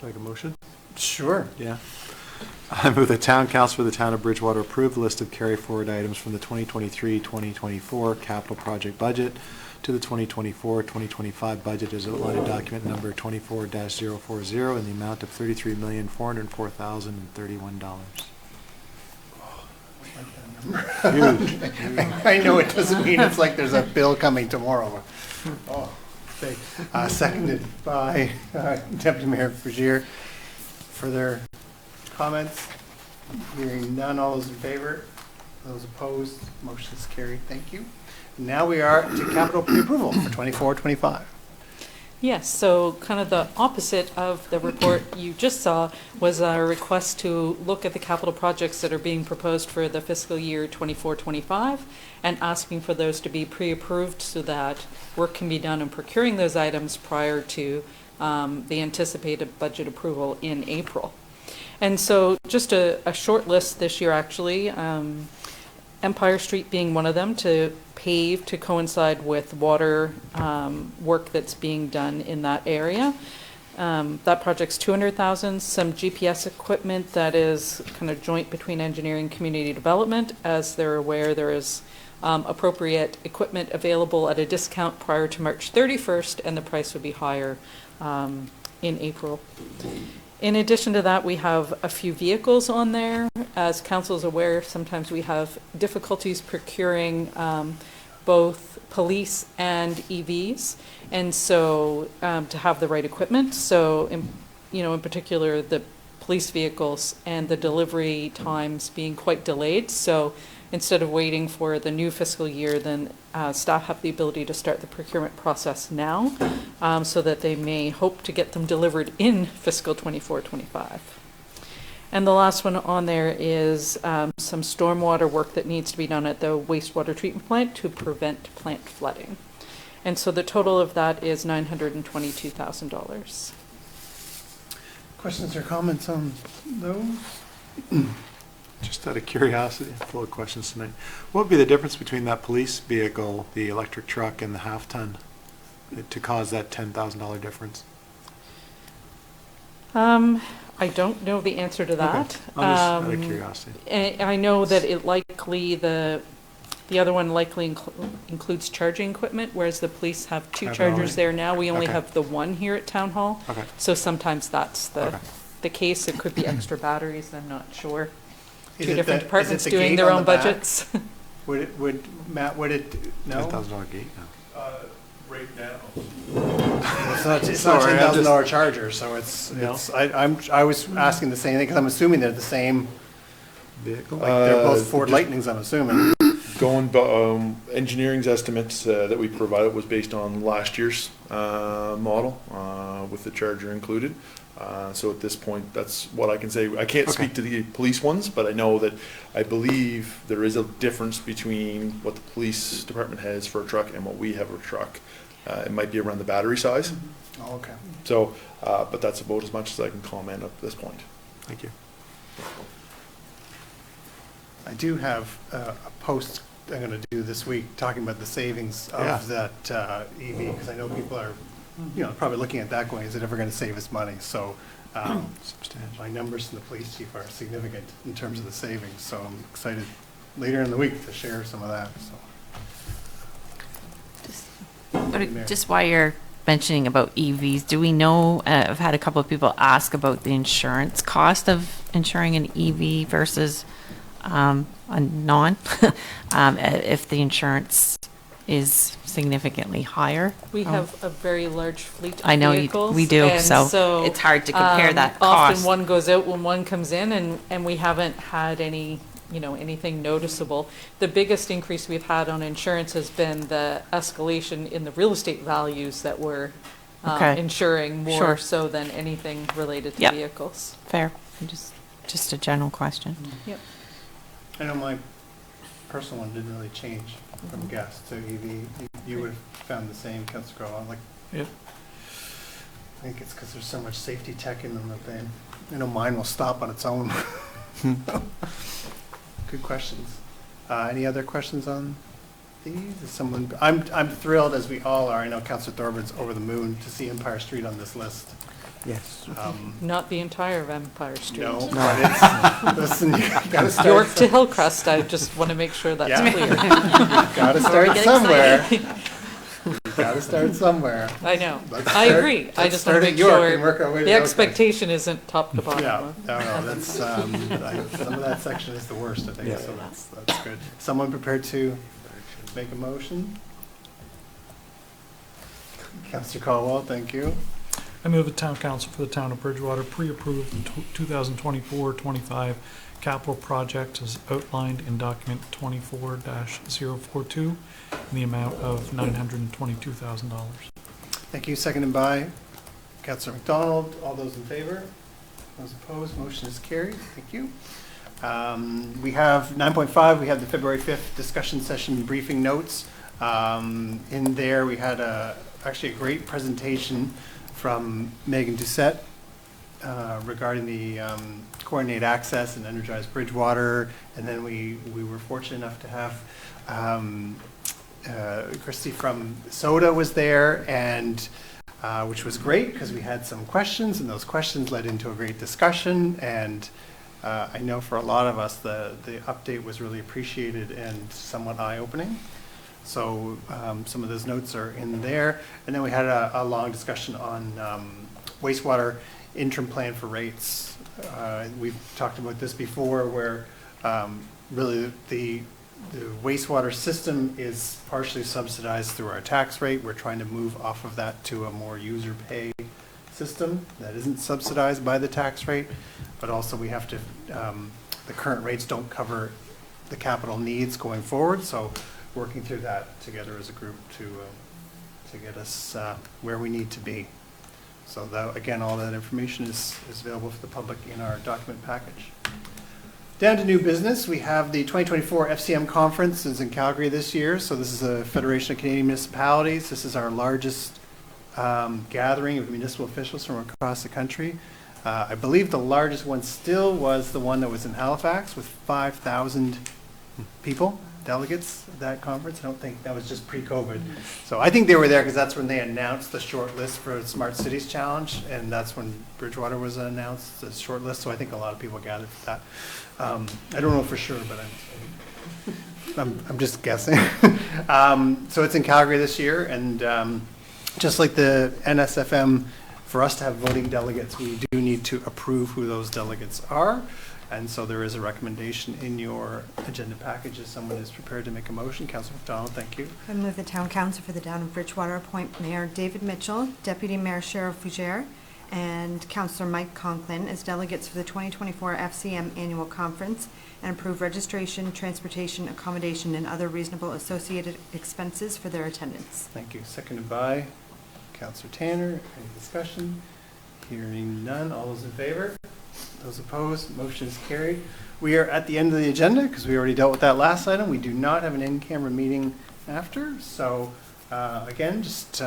Like a motion? Sure. Yeah. I move the town council for the town of Bridgewater approve the list of carry forward items from the 2023-2024 capital project budget to the 2024-2025 budget as outlined in document number 24-040 in the amount of $33,404,031. Huge. I know it doesn't mean it's like there's a bill coming tomorrow. Oh, okay. Seconded by Deputy Mayor Frazier. Further comments? Hearing none, all those in favor? Those opposed? Motion is carried. Thank you. Now we are to capital pre-approval for 24-25. Yes, so kind of the opposite of the report you just saw was our request to look at the capital projects that are being proposed for the fiscal year 24-25 and asking for those to be pre-approved so that work can be done in procuring those items prior to the anticipated budget approval in April. And so just a short list this year, actually. Empire Street being one of them, to pave to coincide with water work that's being done in that area. That project's $200,000. Some GPS equipment that is kind of joint between engineering and community development. As they're aware, there is appropriate equipment available at a discount prior to March 31st, and the price would be higher in April. In addition to that, we have a few vehicles on there. As council is aware, sometimes we have difficulties procuring both police and EVs, and so to have the right equipment. So, in particular, the police vehicles and the delivery times being quite delayed. So instead of waiting for the new fiscal year, then staff have the ability to start the procurement process now, so that they may hope to get them delivered in fiscal 24-25. And the last one on there is some stormwater work that needs to be done at the wastewater treatment plant to prevent plant flooding. And so the total of that is $922,000. Questions or comments on those? Just out of curiosity, full of questions tonight. What would be the difference between that police vehicle, the electric truck, and the half-ton to cause that $10,000 difference? I don't know the answer to that. Okay. I'm just out of curiosity. I know that it likely, the other one likely includes charging equipment, whereas the police have two Have chargers only- there now. We only Okay. have the one here at Town Hall. Okay. So sometimes that's Okay. the case. It could be extra batteries, I'm not sure. Is Two it different the- departments is it the doing gate their on own the back? budgets. Matt, would it, no? $10,000 gate now. Right now. It's not Sorry, I'm $10,000 charger, so I was asking the same thing, because I'm assuming they're the same, Vehicle? like they're both Ford just- Lightnings, I'm assuming. Engineering's estimates that we provided was based on last year's model with the charger included. So at this point, that's what I can say. I can't Okay. speak to the police ones, but I know that I believe there is a difference between what the police department has for a truck and what we have for a truck. It might be around the battery size. Oh, okay. So, but that's about as much as I can comment at this point. Thank you. I do have a post I'm going to do this week talking about the savings Yeah. of that EV, because I know people are, probably looking at that going, is it ever going to save us money? So Substantial. my numbers from the police chief are significant in terms of the savings, so I'm excited later in the week to share some of that, so. Just while you're mentioning about EVs, do we know, I've had a couple of people ask about the insurance cost of insuring an EV versus a non, if the insurance is significantly higher. We have a very large fleet of I know vehicles. we do, and so it's hard to compare that cost. Often one goes out when one comes in, and we haven't had any, anything noticeable. The biggest increase we've had on insurance has been the escalation in the real estate values that we're Okay. insuring more Sure. so than anything related to Yep. vehicles. Fair, just a general question. Yep. I know my personal one didn't really change from gas to EV. You would have found the same, Councilor Crowell. Yeah. I think it's because there's so much safety tech in them that I know mine will stop on its own. Good questions. Any other questions on these? Is someone? I'm thrilled, as we all are. I know Councilor Thorburt's over the moon to see Empire Street on this list. Yes. Not the entire of Empire Street. No, but it's, listen, you gotta start. York to Hillcrest, I just want to make sure that's Yeah. clear. Gotta start somewhere. Gotta start somewhere. I know. Let's I start- agree. I let's just start want to at make York and work our way to sure the Hillcrest. expectation isn't top to bottom. Yeah, no, that's, some of that section is the worst, I think, Yeah. so that's good. Someone prepared to make a motion? Councilor Caldwell, thank you. I move the town council for the town of Bridgewater pre-approve the 2024-25 capital project as outlined in document 24-042 in the amount of $922,000. Thank you, seconded by Councilor McDonald. All those in favor? Those opposed, motion is carried. Thank you. We have 9.5, we have the February 5th discussion session briefing notes. In there, we had actually a great presentation from Megan Doucette regarding the coordinate access and energize Bridgewater. And then we were fortunate enough to have Christy from SODA was there, and which was great because we had some questions, and those questions led into a great discussion. And I know for a lot of us, the update was really appreciated and somewhat eye-opening. So some of those notes are in there. And then we had a long discussion on wastewater interim plan for rates. We've talked about this before, where really the wastewater system is partially subsidized through our tax rate. We're trying to move off of that to a more user pay system that isn't subsidized by the tax rate, but also we have to, the current rates don't cover the capital needs going forward. So working through that together as a group to get us where we need to be. So that, again, all that information is available for the public in our document package. Down to new business, we have the 2024 FCM conference is in Calgary this year. So this is the Federation of Canadian Municipalities. This is our largest gathering of municipal officials from across the country. I believe the largest one still was the one that was in Halifax with 5,000 people, delegates at that conference. I don't think that was just pre-COVID. So I think they were there because that's when they announced the short list for the Smart Cities Challenge, and that's when Bridgewater was announced, the short list. So I think a lot of people gathered for that. I don't know for sure, but I'm just guessing. So it's in Calgary this year, and just like the NSFM, for us to have voting delegates, we do need to approve who those delegates are. And so there is a recommendation in your agenda package if someone is prepared to make a motion. Councilor McDonald, thank you. I move the town council for the town of Bridgewater appoint Mayor David Mitchell, Deputy Mayor Cheryl Fougere, and Councillor Mike Conklin as delegates for the 2024 FCM Annual Conference, and approve registration, transportation, accommodation, and other reasonable associated expenses for their attendance. Thank you. Seconded by Councilor Tanner. Any discussion? Hearing none. All those in favor? Those opposed? Motion is carried. We are at the end of the agenda because we already dealt with that last item. We do not have an in-camera meeting after, so Again, just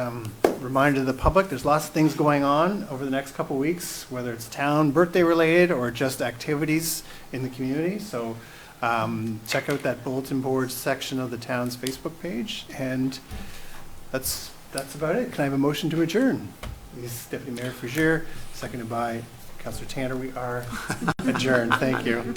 reminder to the public, there's lots of things going on over the next couple weeks, whether it's town birthday related or just activities in the community. So check out that bulletin board section of the town's Facebook page. And that's about it. Can I have a motion to adjourn? This is Deputy Mayor Fougere, seconded by Councillor Tanner. We are adjourned. Thank you.